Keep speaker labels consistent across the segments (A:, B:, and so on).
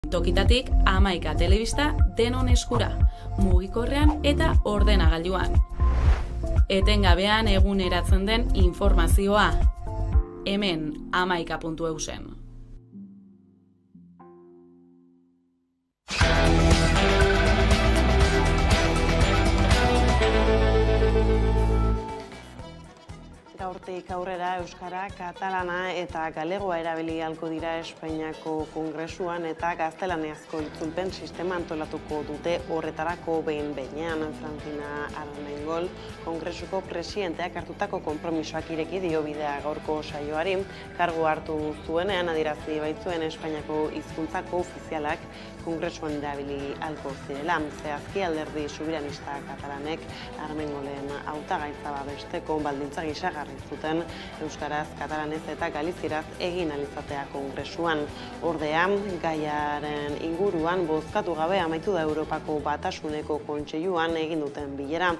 A: Tokitatik 11 telebista denon eskura, mugikorrean eta ordenagailuan. Etengabean eguneratzen den informazioa. Hemen 11.eusen.
B: Gaurtik aurrera euskara, katalana eta galegoa erabili ahalko dira Espainiako Kongresuan eta gaztelaniazko itzulpen sistema antolatuko dute horretarako behin-behinean. Francina Armengol, Kongresuko presidenteak hartutako konpromisoak ireki dio bidea gaurko saioari. Kargu hartu zuenean adierazi baitzuen Espainiako hizkuntzako ofizialak Kongresuan erabili ahalko zirela. Zehazki alderdi soberanista katalanek Armengolen hautagaitza babesteko baldintza gisa jarri zuten euskaraz, katalanez eta galizieraz egin alizatea Kongresuan. Ordea, gaiaren inguruan bozkatu gabe amaitu da Europako Batasuneko Kontseiluan egin duten bilera.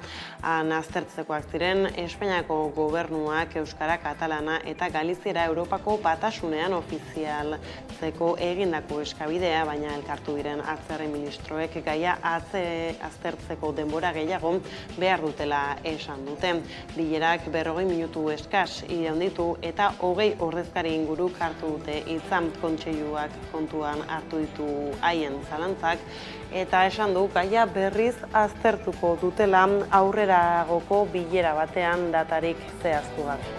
B: Han aztertzekoak ziren Espainiako gobernuak euskara, katalana eta galiziera Europako Batasunean ofizialtzeko egindako eskabidea, baina elkartu diren atzerri ministroek gaia aztertzeko denbora gehiago behar dutela esan dute. Bilerak 40 minutu eskas iraun ditu eta 20 ordezkari inguruk hartu dute hitza. Kontseiluak kontuan hartu ditu haien zalantzak eta esan du gaia berriz aztertuko dutela aurreragoko bilera batean datarik zehaztu gabe.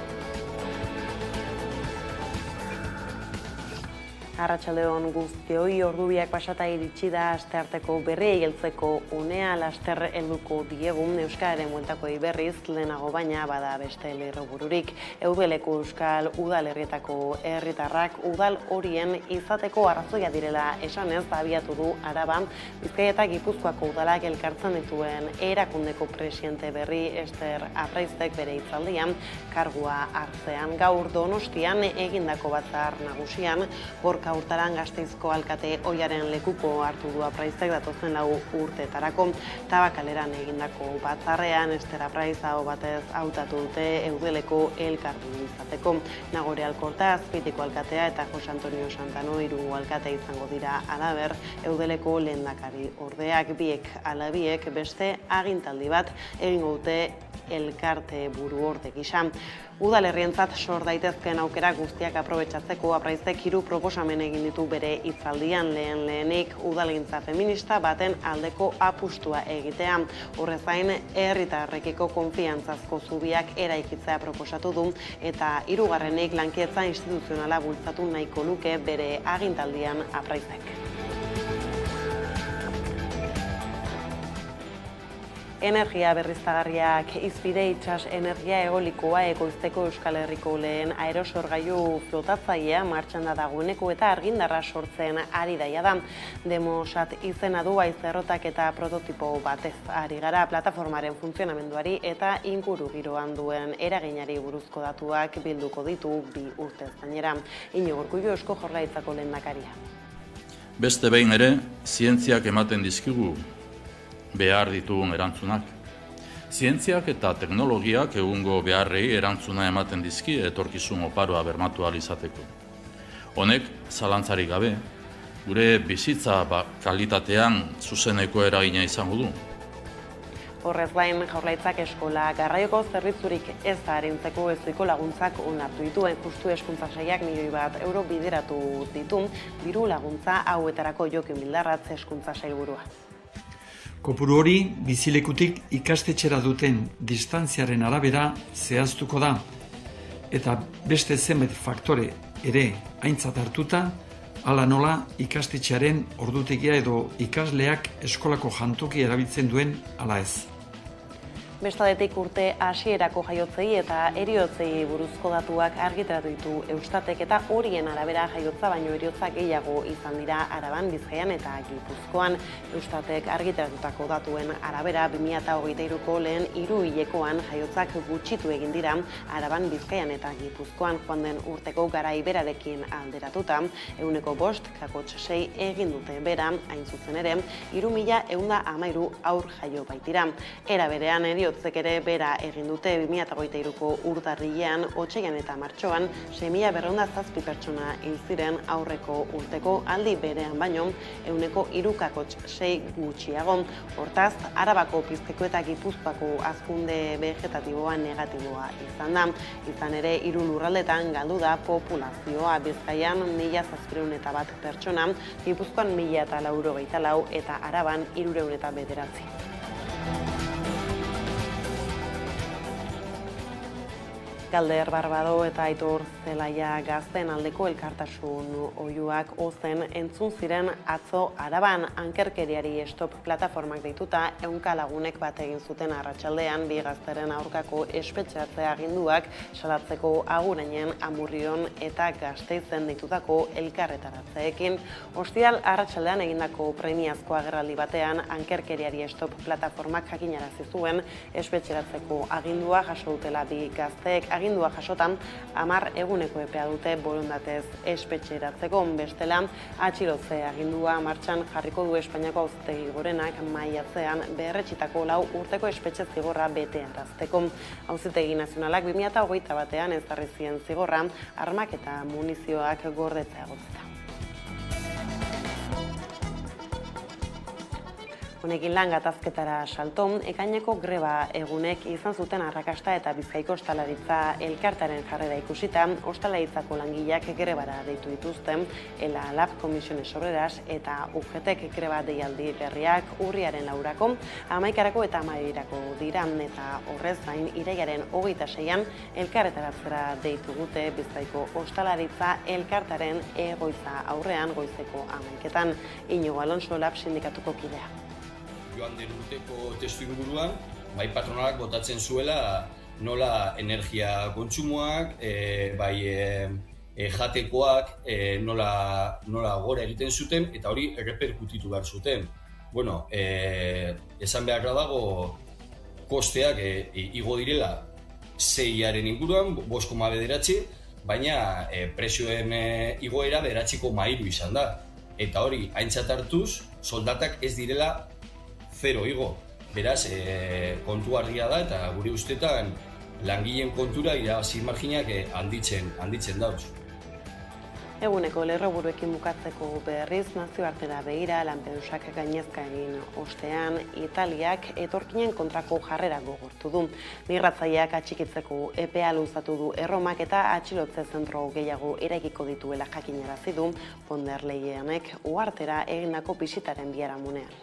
B: Arratsaldeon guztioi, ordubiak pasata iritsi da astearteko berriei heltzeko unea. Laster helduko diegu euskararen bueltakoei berriz, lehenago baina bada beste lerrobururik. Eudeleko euskal udalerrietako herritarrak udal horien izateko arrazoia direla esanez abiatu du Araba, Bizkaia eta Gipuzkoako udalak elkartzen dituen erakundeko presidente berri Ester Apraizek bere hitzaldian kargua hartzean. Gaur Donostian egindako batzar nagusian Gorka Hurtaran Gasteizko alkate ohiaren lekuko hartu du Apraizek datozen 4 urteetarako. Tabakaleran egindako batzarrean Ester Apraiz aho batez hautatu dute Eudeleko elkardu izateko. Nagore Alkorta Azpeitiko alkatea eta Jose Antonio Santano Irungo alkate izango dira halaber Eudeleko lehendakari ordeak. Biek ala biek beste agintaldi bat egingo dute elkarte buru orde gisa. Udalerrientzat sor daitezkeen aukera guztiak aprobetxatzeko Apraizek 3 proposamen egin ditu bere hitzaldian. Lehenik udalgintza feminista baten aldeko apustua egitea. Horrez gain, herritarrekiko konfiantzazko zubiak eraikitzea proposatu du eta 3. lankidetza instituzionala bultzatu nahiko luke bere agintaldian Apraizek. Energia berriztagarriak izpide itsas energia eolikoa ekoizteko Euskal Herriko lehen aerosorgailu flotatzailea martxan da dagoeneko eta argindarra sortzen ari daia da. Demosat izena du haizerrotak eta prototipo batez ari gara plataformaren funtzionamenduari eta inguru giroan duen eraginari buruzko datuak bilduko ditu 2 urtez gainera. Iñigo Urkullu Eusko Jaurlaritzako lehendakaria.
C: Beste behin ere, zientziak ematen dizkigu behar ditugun erantzunak. Zientziak eta teknologiak egungo beharrei erantzuna ematen dizki etorkizun oparoa bermatu ahal izateko. Honek, zalantzarik gabe, gure bizitza kalitatean zuzeneko eragina izango du.
B: Horrez gain, Jaurlaritzak eskola garraioko zerbitzurik ez da arintzeko ezoiko laguntzak onartu dituen. Justu hezkuntza sailak €1.000.000 bideratu ditu, diru laguntza hauetarako Jokin Bildarratz hezkuntza sailburua.
D: Kopuru hori bizilekutik ikastetxera duten distantziaren arabera zehaztuko da eta beste zenbait faktore ere aintzat hartuta, hala nola ikastetxearen ordutegia edo ikasleak eskolako jantoki erabiltzen duen ala ez.
B: Bestaldetik urte hasierako jaiotzei eta heriotzei buruzko datuak argitaratu ditu Eustatek eta horien arabera jaiotza baino heriotza gehiago izan dira Araban, Bizkaian eta Gipuzkoan. Eustatek argitaratutako datuen arabera 2023ko lehen 3 hilekoan jaiotzak gutxitu egin dira Araban, Bizkaian eta Gipuzkoan. Joan den urteko garai berarekin alderatuta, 5,6 egin dute bera, hain zuzen ere, 3.113 haur jaio baitira. Era berean heriotza Atxilotzek ere bera egin dute 2023ko urtarrilean, otsailean eta martxoan 6.207 pertsona hil ziren aurreko urteko aldi berean baino 3,6% gutxiago. Hortaz, Arabako, Bizkaiko eta Gipuzkoako hazkunde vegetatiboa negatiboa izan da. Izan ere, 3 lurraldetan galdu da populazioa. Bizkaian 1.701 pertsona, Gipuzkoan 1.094 eta Araban 309. Galder Barbado eta Aitor Zelaia Gazteen aldeko elkartasun oihuak ozen entzun ziren atzo Araban. Ankerkeriari stop plataformak deituta 100 lagunek bat egin zuten arratsaldean bi gazteren aurkako espetxeratze aginduak salatzeko Agurainen, Amurrion eta Gasteizen deitutako elkarretaratzeekin. Ostiral arratsaldean egindako premiazko agerraldi batean ankerkeriari stop plataformak jakinarazi zuen espetxeratzeko agindua jaso dutela bi gazteek. Agindua jasotan 10 eguneko epea dute borondatez espetxeratzeko. Bestela, atxilotze agindua martxan jarriko du Espainiako Auzitegi Gorenak maiatzean berretsitako 4 urteko espetxe zigorra betearazteko. Auzitegi Nazionalak 2021ean ezarri zien zigorra armak eta munizioak gordetzea egotzita. Honekin lan gatazketara salto, ekaineko greba egunek izan zuten arrakasta eta Bizkaiko ostalaritza elkartaren jarrera ikusita, ostalaritzako langileak grebara deitu dituzten, ELA, LAB, Comisiones Obreras eta UGTek greba deialdi berriak urriaren 4-ako, 11-erako eta 12-erako dira, eta horrez gain irailaren 26an elkarretaratzera deitu dute Bizkaiko ostalaritza elkartaren egoitza aurrean goizeko 11etan. Iñigo Alonso, LAB sindikatuko kidea.
E: Joan den urteko testu inguruan, bai patronalak botatzen zuela nola energia kontsumoak, jatekoak nola gora egiten zuten eta hori erreperkutitu behar zuten. Bueno, esan beharra dago kosteak igo direla 6aren inguruan, 5,9, baina prezioen igoera 9,3 izan da. Eta hori aintzat hartuz, soldatak ez direla 0 igo. Beraz, kontu argia da eta gure ustetan langileen kontura irabazi marginak handitzen dauz.
B: Eguneko lerroburuekin bukatzeko berriz nazioartera begira Lampedusak gainezka egin ostean Italiak etorkinen kontrako jarrera gogortu du. Migratzaileak atxikitzeko epea luzatu du Erromak eta atxilotze zentro gehiago eraikiko dituela jakinarazi du von der Leyenek uhartera egindako bisitaren biharamunean.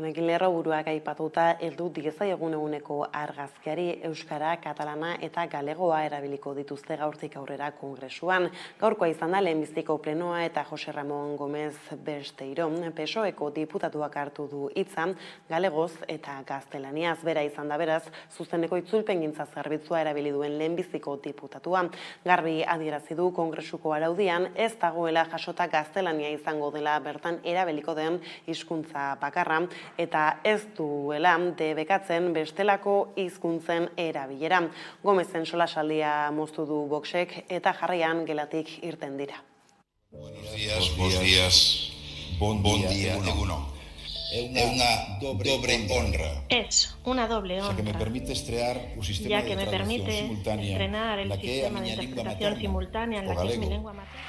B: Honekin lerroburuak aipatuta heldu diezaiogun eguneko argazkiari euskara, katalana eta galegoa erabiliko dituzte gaurtik aurrera kongresuan. Gaurkoa izan da lehenbiziko plenoa eta Jose Ramon Gomez Besteiro, PSOEko diputatuak hartu du hitza galegoz eta gaztelaniaz. Bera izan da beraz, zuzeneko itzulpengintza zerbitzua erabili duen lehenbiziko diputatua. Garbi adierazi du kongresuko araudian ez dagoela jasota gaztelania izango dela bertan erabiliko den hizkuntza bakarra, eta ez duela debekatzen bestelako hizkuntzen erabilera. Gomezen solasaldia moztu du Voxek eta jarraian gelatik irten dira.
F: Buenos días, bon día, eguno. Es una doble honra.
G: Es una doble honra.
F: O sea, que me permite estrear un sistema
G: ya que
F: de
G: me permite
F: simultánea,
G: estrenar el sistema de interpretación simultánea en la que es mi lengua materna.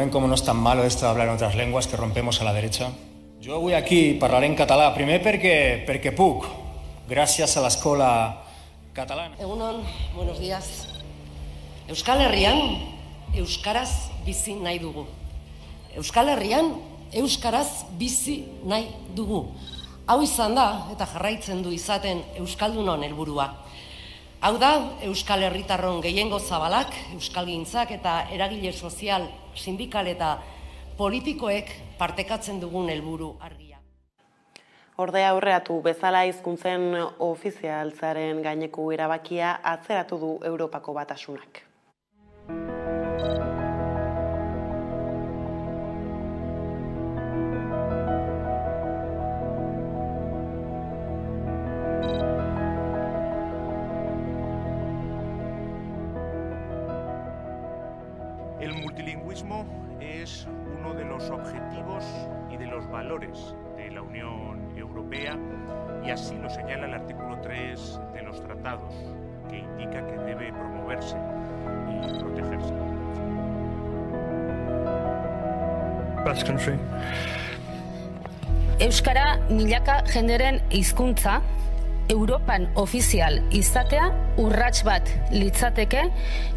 H: ven cómo no es tan malo esto de hablar en otras lenguas que rompemos a la derecha? Jo avui aquí parlaré en català, primer perquè puc, gràcies a l'escola catalana.
I: Egunon, buenos días. Euskal Herrian, euskaraz bizi nahi dugu. Euskal Herrian, euskaraz bizi nahi dugu. Hau izan da, eta jarraitzen du izaten Euskaldunon helburua. Hau da, Euskal Herritarron gehiengo zabalak, euskalgintzak eta eragile sozial, sindikal eta politikoek partekatzen dugun helburu argia.
B: Ordea aurreatu bezala hizkuntzen ofizialtzaren gaineko erabakia atzeratu du Europako Batasunak.
J: El multilingüismo es uno de los objetivos y de los valores de la Unión Europea y así lo señala el artículo 3 de los tratados, que indica que debe promoverse y protegerse.
K: Basque Country.
L: Euskara milaka jenderen hizkuntza, Europan ofizial izatea urrats bat litzateke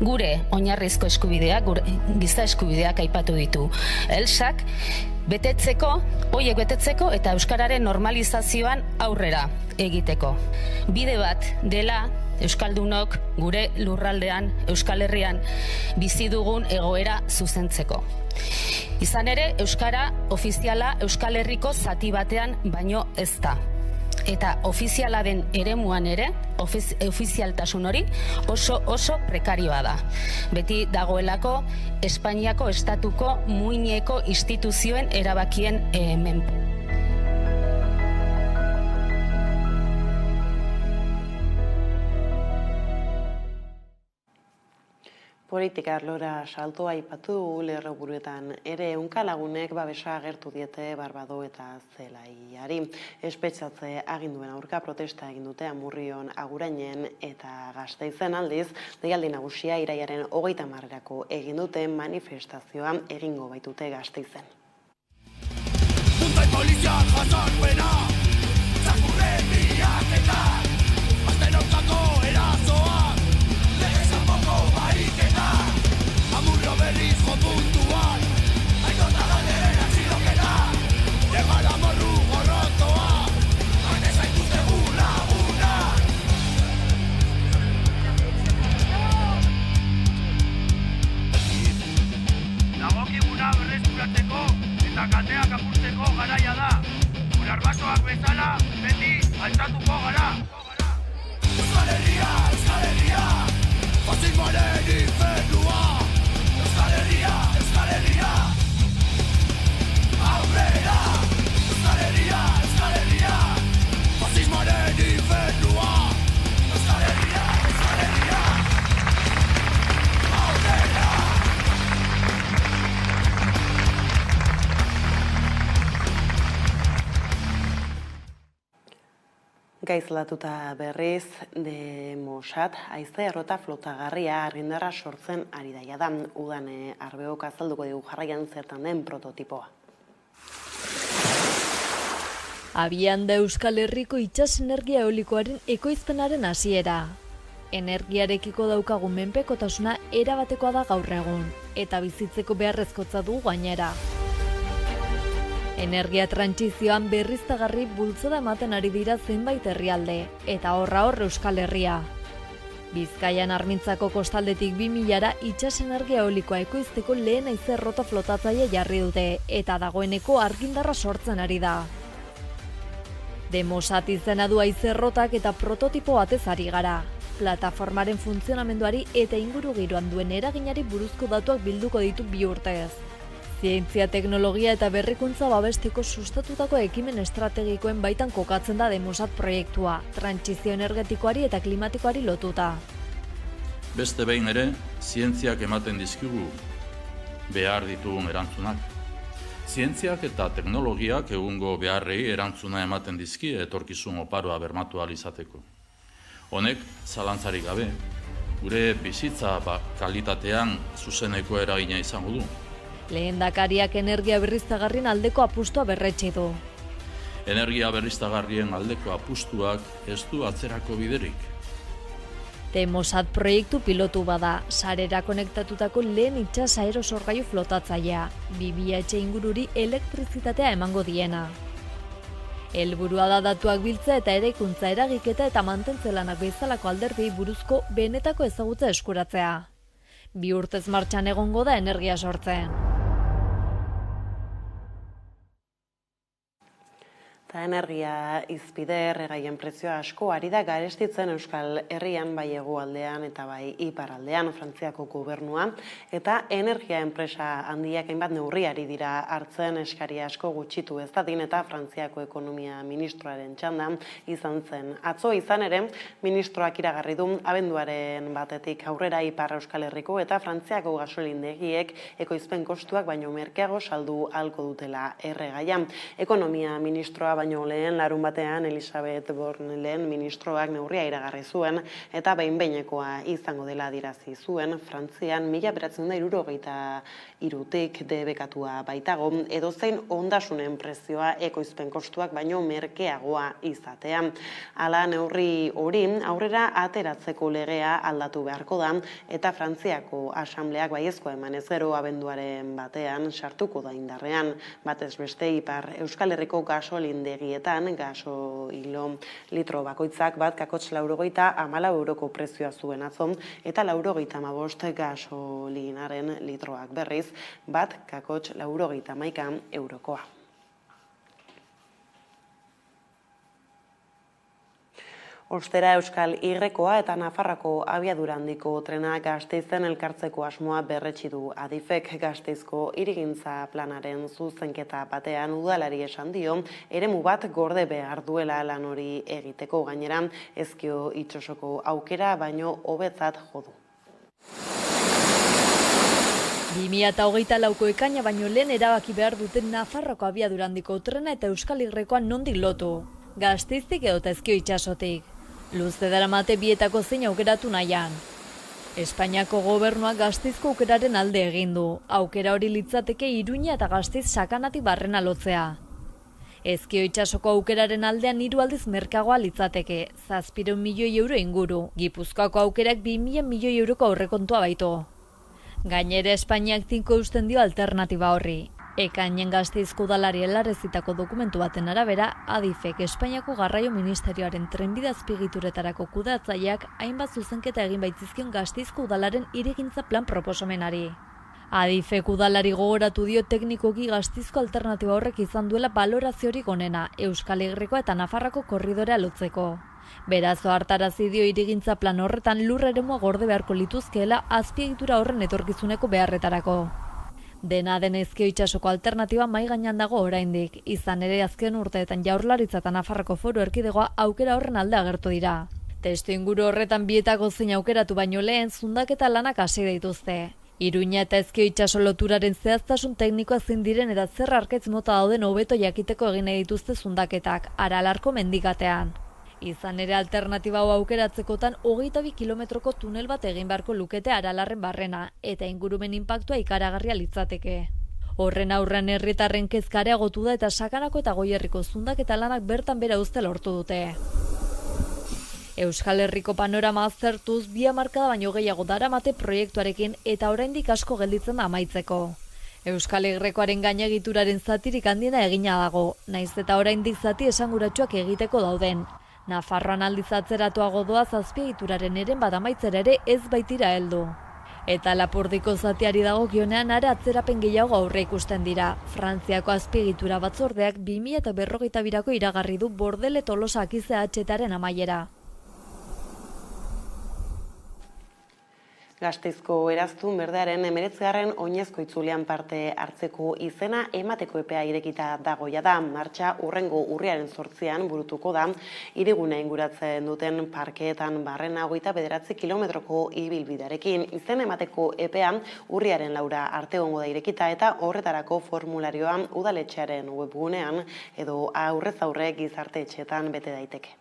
L: gure oinarrizko eskubideak, gure giza eskubideak aipatu ditu. Elsak horiek betetzeko eta euskararen normalizazioan aurrera egiteko. Bide bat dela euskaldunok gure lurraldean, Euskal Herrian bizi dugun egoera zuzentzeko. Izan ere, euskara ofiziala Euskal Herriko zati batean baino ez da. Eta ofiziala den eremuan ere, ofizialtasun hori oso prekarioa da. Beti dagoelako Espainiako estatuko muineko instituzioen erabakien menpe.
B: Politika arlora saltoa aipatu lerroburuetan ere ehunka lagunek babesa agertu diete Barbado eta Zelaiari. Espetxatze aginduen aurka protesta egin dute Amurrion, Agurainen eta Gasteizen. Aldiz, deialdi nagusia iraiaren 30erako egin dute manifestazioa egingo baitute Gasteizen.
M: Amurrio berriz jopuntuan Aikota galderen atxiloketa Legara morru gorrotoa Haine zaituztegu lagunak Dagokiguna berreskuratzeko eta kateak apurtzeko garaia da Gure arbasoak bezala beti altzatuko gara Euskal Herria Fasismoaren infernua Euskal Herria Aurrera Euskal Herria Fasismoaren infernua Euskal Herria Aurrera
B: Gaizlatuta berriz de Mossad, haize errota flotagarria argindarra sortzen ari daia da. Udan arbeok azalduko digu jarraian zertan den prototipoa.
N: Abian da Euskal Herriko itsas energia eolikoaren ekoizpenaren hasiera. Energiarekiko daukagun menpekotasuna erabatekoa da gaur egun, eta bizitzeko beharrezkotza du gainera. Energia trantsizioan berriztagarri bultzada ematen ari dira zenbait herrialde, eta horra Euskal Herria. Bizkaian Armintzako kostaldetik 2000ra itsas energia eolikoa ekoizteko lehen haize errota flotatzaile jarri dute, eta dagoeneko argindarra sortzen ari da. De Mossad izena du haize errotak eta prototipo batez ari gara. Plataformaren funtzionamenduari eta ingurugiroan duen eraginari buruzko datuak bilduko ditu 2 urtez. Zientzia, teknologia eta berrikuntza babesteko sustatutako ekimen estrategikoen baitan kokatzen da De Mossad proiektua, trantsizio energetikoari eta klimatikoari lotuta.
C: Beste behin ere, zientziak ematen dizkigu behar ditugun erantzunak. Zientziak eta teknologiak egungo beharrei erantzuna ematen dizki etorkizun oparoa bermatu ahal izateko. Honek, zalantzarik gabe, gure bizitza kalitatean zuzeneko eragina izango du.
N: Lehendakariak energia berriztagarrien aldeko apustua berretsi du.
C: Energia berriztagarrien aldeko apustuak ez du atzerako biderik.
N: Demosat proiektu pilotu bada, sarera konektatutako lehen itsas aerosorgailu flotatzailea, 2000 etxe ingururi elektrizitatea emango diena. Helburua da datuak biltzea eta eraikuntza eragiketa eta mantentze lanak bezalako alderdiei buruzko benetako ezagutza eskuratzea. 2 urtez martxan egongo da energia sortzen.
B: Eta energia izpide erregaien prezioa asko ari da garestitzen Euskal Herrian bai hegoaldean eta bai iparraldean Frantziako gobernua eta energia enpresa handiak hainbat neurri ari dira hartzen eskaria asko gutxitu ez dadin eta Frantziako ekonomia ministroaren txandan izan zen. Atzo izan ere, ministroak iragarri du abenduaren batetik aurrera ipar Euskal Herriko eta Frantziako gasolindegiek ekoizpen kostuak baino merkeago saldu ahalko dutela erregaian. Ekonomia ministroa baino lehen larun batean Elisabeth Borne lehen ministroak neurria iragarri zuen eta behin-behinekoa izango dela adierazi zuen Frantzian 1973tik debekatua baitago edozein ondasunen prezioa ekoizpen kostuak baino merkeagoa izatea. Hala neurri hori aurrera ateratzeko legea aldatu beharko da eta Frantziako asambleak baiezkoa emanez gero abenduaren batean sartuko da indarrean. Batez beste ipar Euskal Herriko gasolindegietan gasoilo litro bakoitzak bat kakotx 94 euroko prezioa zuen atzo eta 95 gasolinaren litroak berriz bat kakotx 91 eurokoa. Ostera Euskal Irrekoa eta Nafarrako abiadura handiko trena Gasteizen elkartzeko asmoa berretsi du Adifek. Gasteizko hirigintza planaren zuzenketa batean udalari esan dio eremu bat gorde behar duela lan hori egiteko, gainera Ezkio itsosoko aukera baino hobetzat jo du.
N: 2024ko ekaina baino lehen erabaki behar duten Nafarroko abiadura handiko trena eta Euskal Irrekoa nondik lotu. Gasteiztik edota Ezkio itsasotik. Luze daramate bietako zein aukeratu nahian. Espainiako gobernuak Gasteizko aukeraren alde egin du. Aukera hori litzateke Iruña eta Gasteiz sakanatik barrena lotzea. Ezkio itsasoko aukeraren aldean 3 aldiz merkagoa litzateke, 700 milioi euro inguru. Gipuzkoako aukerak 2000 milioi euroko aurrekontua baitu. Gainera Espainiak tinko eusten dio alternatiba horri. Ekainen Gasteizko udalari helarezitako dokumentu baten arabera, Adifek Espainiako Garraio Ministerioaren trenbide azpiegituretarako kudeatzaileak hainbat zuzenketa egin baitzizkion Gasteizko udalaren hirigintza plan proposamenari. Adifek udalari gogoratu dio teknikoki Gasteizko alternatiba horrek izan duela baloraziorik onena Euskal Herriko eta Nafarrako korridorea lotzeko. Beraz ohartarazi dio hirigintza plan horretan lur eremua gorde beharko lituzkeela azpiegitura horren etorkizuneko beharretarako. Dena den Ezkio itsasoko alternatiba mahai gainean dago oraindik, izan ere azken urteetan Jaurlaritza eta Nafarroko Foru Erkidegoa aukera horren alde agertu dira. Testu inguru horretan bietako zein aukeratu baino lehen zundaketa lanak hasi dituzte. Iruña eta Ezkio itsaso loturaren zehaztasun teknikoa zein diren eta zer arketz mota dauden hobeto jakiteko egin dituzte zundaketak, Aralarko mendikatean. Izan ere alternatiba hau aukeratzekotan 22 kilometroko tunel bat egin beharko lukete Aralarren barrena eta ingurumen inpaktua ikaragarria litzateke. Horren aurrean herritarren kezka areagotu da eta Sakanako eta Goierriko zundaketa lanak bertan bera uzte lortu dute. Euskal Herriko panorama aztertuz 2 hamarkada baino gehiago daramate proiektuarekin eta oraindik asko gelditzen da amaitzeko. Euskal Herrikoaren gainegituraren zatirik handiena egina dago, naiz eta oraindik zati esanguratsuak egiteko dauden. Nafarroan aldiz atzeratuago doaz azpiegituraren eren bat amaitzera ere ez baitira heldu. Eta Lapurdiko zatiari dagokionean ara atzerapen gehiago aurre ikusten dira. Frantziako azpiegitura batzordeak 2052ko iragarri du Bordele Tolosa Akize HTaren amaiera.
B: Gasteizko Eraztun Berdearen 19. oinezko itzulian parte hartzeko izena emateko epea irekita dagoia da. Martxa hurrengo urriaren 8 burutuko da, hirigune inguratzen duten parkeetan barrena 29 kilometroko ibilbidearekin. Izen emateko epea urriaren 4 arte egongo da irekita eta horretarako formularioa udaletxearen webgunean edo aurrez aurre gizarte etxeetan bete daiteke.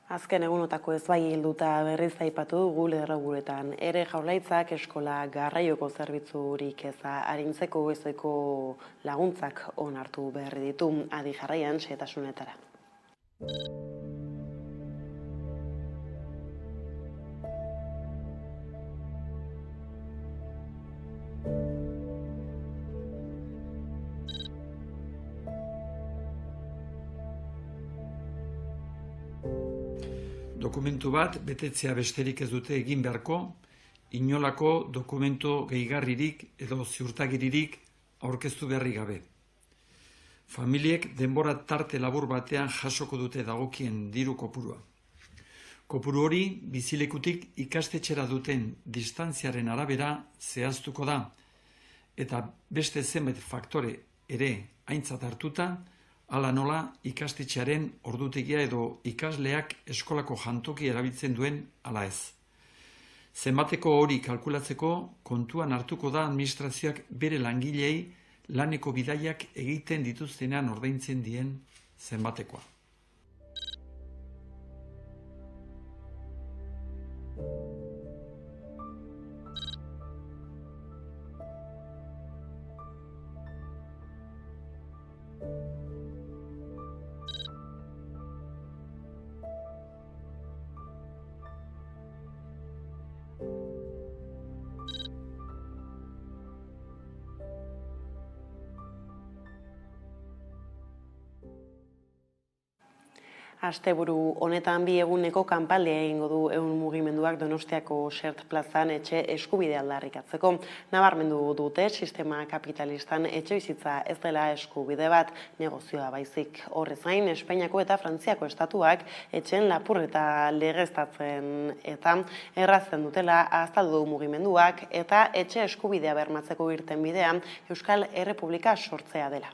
B: Azken egunotako ezbai helduta berriz aipatu dugu lerroburuetan. Ere Jaurlaritzak eskola garraioko zerbitzurik eza arintzeko ezoiko laguntzak onartu berri ditu. Adi jarraian xehetasunetara.
D: Dokumentu bat betetzea besterik ez dute egin beharko, inolako dokumentu gehigarririk edo ziurtagiririk aurkeztu beharri gabe. Familiek denbora tarte labur batean jasoko dute dagokien diru kopurua. Kopuru hori bizilekutik ikastetxera duten distantziaren arabera zehaztuko da, eta beste zenbait faktore ere aintzat hartuta, hala nola ikastetxearen ordutegia edo ikasleak eskolako jantoki erabiltzen duen ala ez. Zenbateko hori kalkulatzeko kontuan hartuko da administrazioak bere langilei laneko bidaiak egiten dituztenean ordaintzen dien zenbatekoa.
B: Asteburu honetan 2 eguneko kanpaldia egingo du ehun mugimenduak Donostiako Xert plazan etxe eskubidea aldarrikatzeko. Nabarmendu dute sistema kapitalistan etxebizitza ez dela eskubide bat, negozioa baizik. Horrez gain, Espainiako eta Frantziako estatuak etxeen lapurreta legeztatzen eta errazten dutela azaldu du mugimenduak eta etxe eskubidea bermatzeko irtenbidea Euskal Errepublika sortzea dela.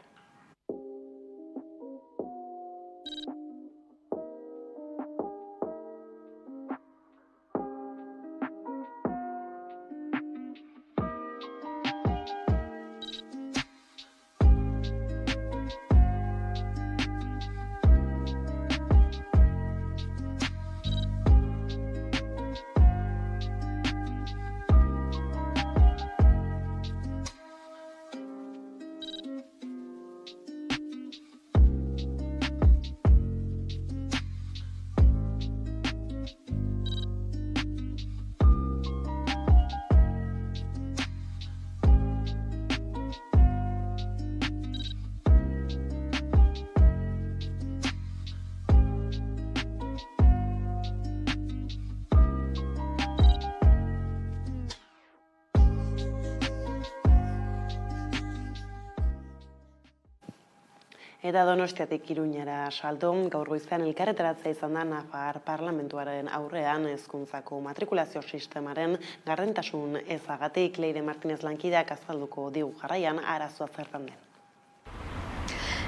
B: Eta Donostiatik Iruñera salto, gaur goizean elkarretaratzea izan da Nafar Parlamentuaren aurrean hezkuntzako matrikulazio sistemaren gardentasun ezagatik. Leire Martinez lankideak azalduko digu jarraian arazoa zertan den.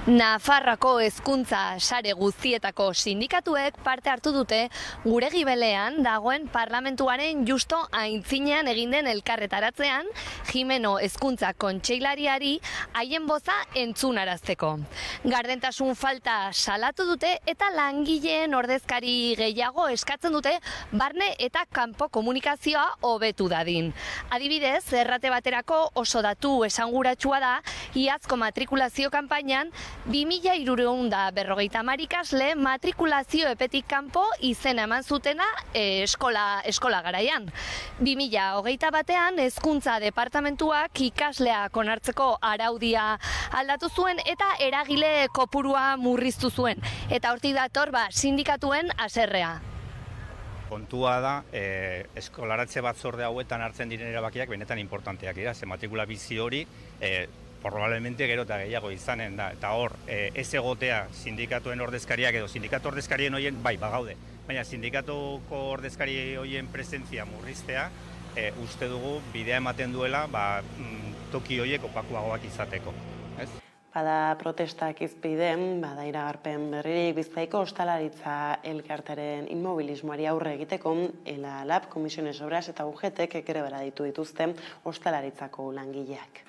N: Nafarroako hezkuntza sare guztietako sindikatuek parte hartu dute gure gibelean dagoen parlamentuaren justo aintzinean egin den elkarretaratzean Jimeno hezkuntza kontseilariari haien boza entzunarazteko. Gardentasun falta salatu dute eta langileen ordezkari gehiago eskatzen dute barne eta kanpo komunikazioa hobetu dadin. Adibidez, errate baterako oso datu esanguratsua da iazko matrikulazio kanpainan 2.350 ikasle matrikulazio epetik kanpo izena eman zutena eskola garaian. 2021 hezkuntza departamentuak ikasleak onartzeko araudia aldatu zuen eta eragile kopurua murriztu zuen. Eta hortik dator sindikatuen haserrea.
O: Kontua da, eskolaratze batzorde hauetan hartzen diren erabakiak benetan importanteak dira, ze matrikula bizi hori probablemente gero eta gehiago izanen da, eta hor, ez egotea sindikatuen ordezkariak edo sindikatu ordezkarien horien, bai, bagaude, baina sindikatuko ordezkari horien presentzia murriztea, uste dugu bidea ematen duela toki horiek opakuagoak izateko.
B: Bada protestak izpiden, bada iragarpen berririk Bizkaiko ostalaritza elkarteren inmobilismoari aurre egiteko, ELA-LAB, Comisiones Obras eta UGTek grebara ditu dituzte ostalaritzako langileak.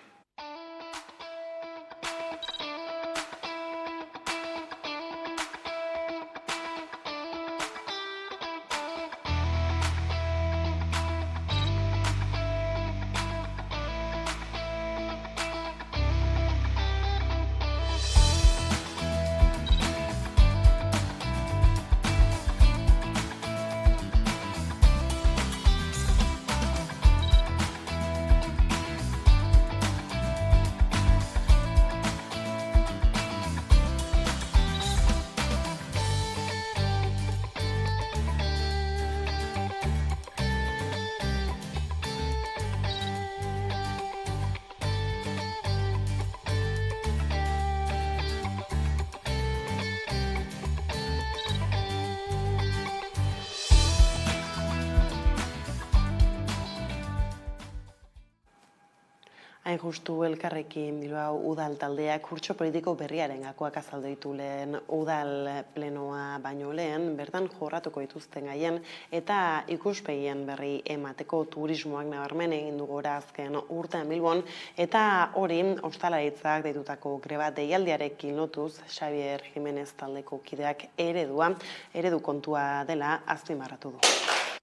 B: Hain justu Elkarrekin Bilbao udal taldeak kurtso politiko berriaren gakoak azaldu ditu lehen udal plenoa baino lehen, bertan jorratuko dituzten gaien eta ikuspegien berri emateko turismoak nabarmen egin du gora azken urtean Bilbon, eta hori ostalaritzak deitutako greba deialdiarekin lotuz Xavier Jimenez taldeko kideak eredu kontua dela azpimarratu du.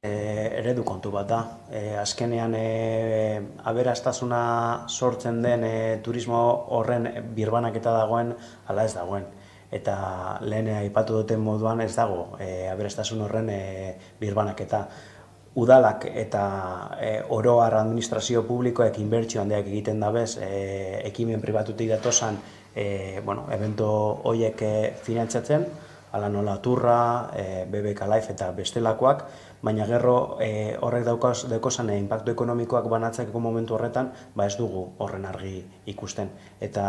P: Eredu kontu bat da. Azkenean aberastasuna sortzen den turismo horren birbanaketa dagoen, ala ez dagoen. Eta lehen aipatu duten moduan ez dago aberastasun horren birbanaketa. Udalak eta oro har administrazio publikoek inbertsio handiak egiten dabez, ekimen pribatutik datosan evento horiek finantzatzen, ala nola Turra, BBK Life eta bestelakoak, baina gero horrek daukozan inpaktu ekonomikoak banatzeko momentu horretan, ez dugu horren argi ikusten. Eta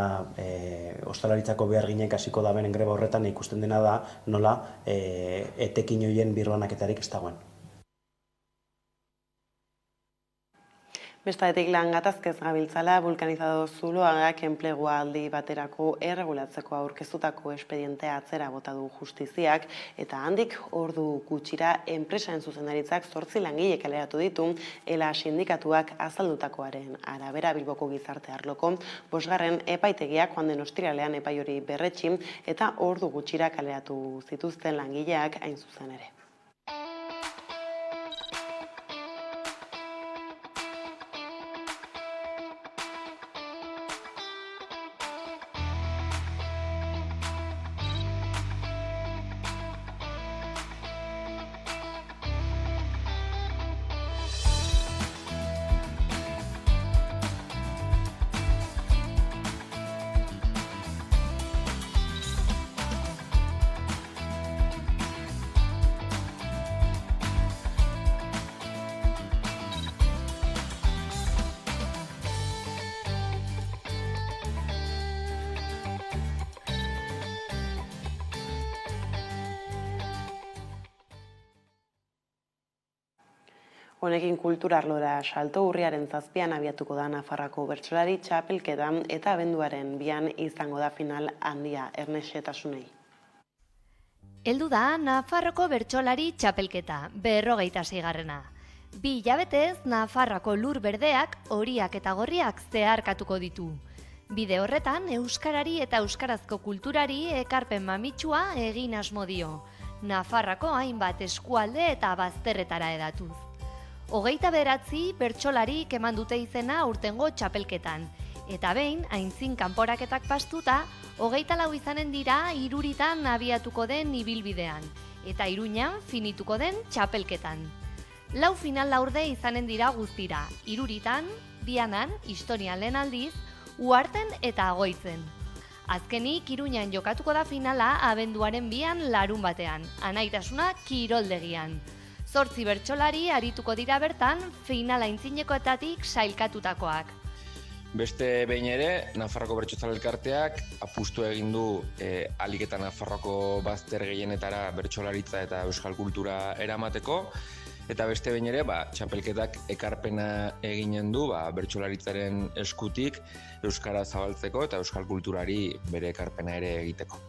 P: ostalaritzako behar ginen hasiko da benen greba horretan ikusten dena da nola etekin horien birbanaketarik ez dagoen.
B: Bestaetik lan gatazkez gabiltzala, vulkanizado zuloagak enplegua aldi baterako erregulatzeko aurkeztutako espedientea atzera bota du justiziak, eta handik ordu gutxira enpresaren zuzendaritzak 8 langile kaleratu ditu, ELA sindikatuak azaldutakoaren arabera Bilboko gizarte arloko 5. epaitegiak joan den ostiralean epai hori berretsi eta ordu gutxira kaleratu zituzten langileak hain zuzen ere. Honekin kulturarlora salto urriaren 7 abiatuko da Nafarroako bertsolari txapelketa eta abenduaren 2 izango da final handia ernexetasunei.
N: Heldu da Nafarroko bertsolari txapelketa, 56. 2 hilabetez Nafarroako lur berdeak, horiak eta gorriak zeharkatuko ditu. Bide horretan, euskarari eta euskarazko kulturari ekarpen mamitsua egin asmo dio. Nafarroako hainbat eskualde eta bazterretara edatuz. 29 bertsolarik eman dute izena urtengo txapelketan. Eta behin, aintzin kanporaketak pastuta, 24 izanen dira Iruritan abiatuko den ibilbidean, eta Iruñan finituko den txapelketan. 4 final laurde izanen dira guztira, Iruritan, Dianan, historian lehen aldiz, Uharten eta Agoitzen. Azkenik, Iruñan jokatuko da finala abenduaren 2 larun batean, Anaitasuna kiroldegian. 8 bertsolari arituko dira bertan, finala aintzinekoetatik sailkatutakoak.
Q: Beste behin ere, Nafarroko Bertsozale Elkarteak apustu egin du ahalik eta Nafarroko bazter gehienetara bertsolaritza eta euskal kultura eramateko, eta beste behin ere, txapelketak ekarpena eginen du bertsolaritzaren eskutik euskara zabaltzeko eta euskal kulturari bere ekarpena ere egiteko.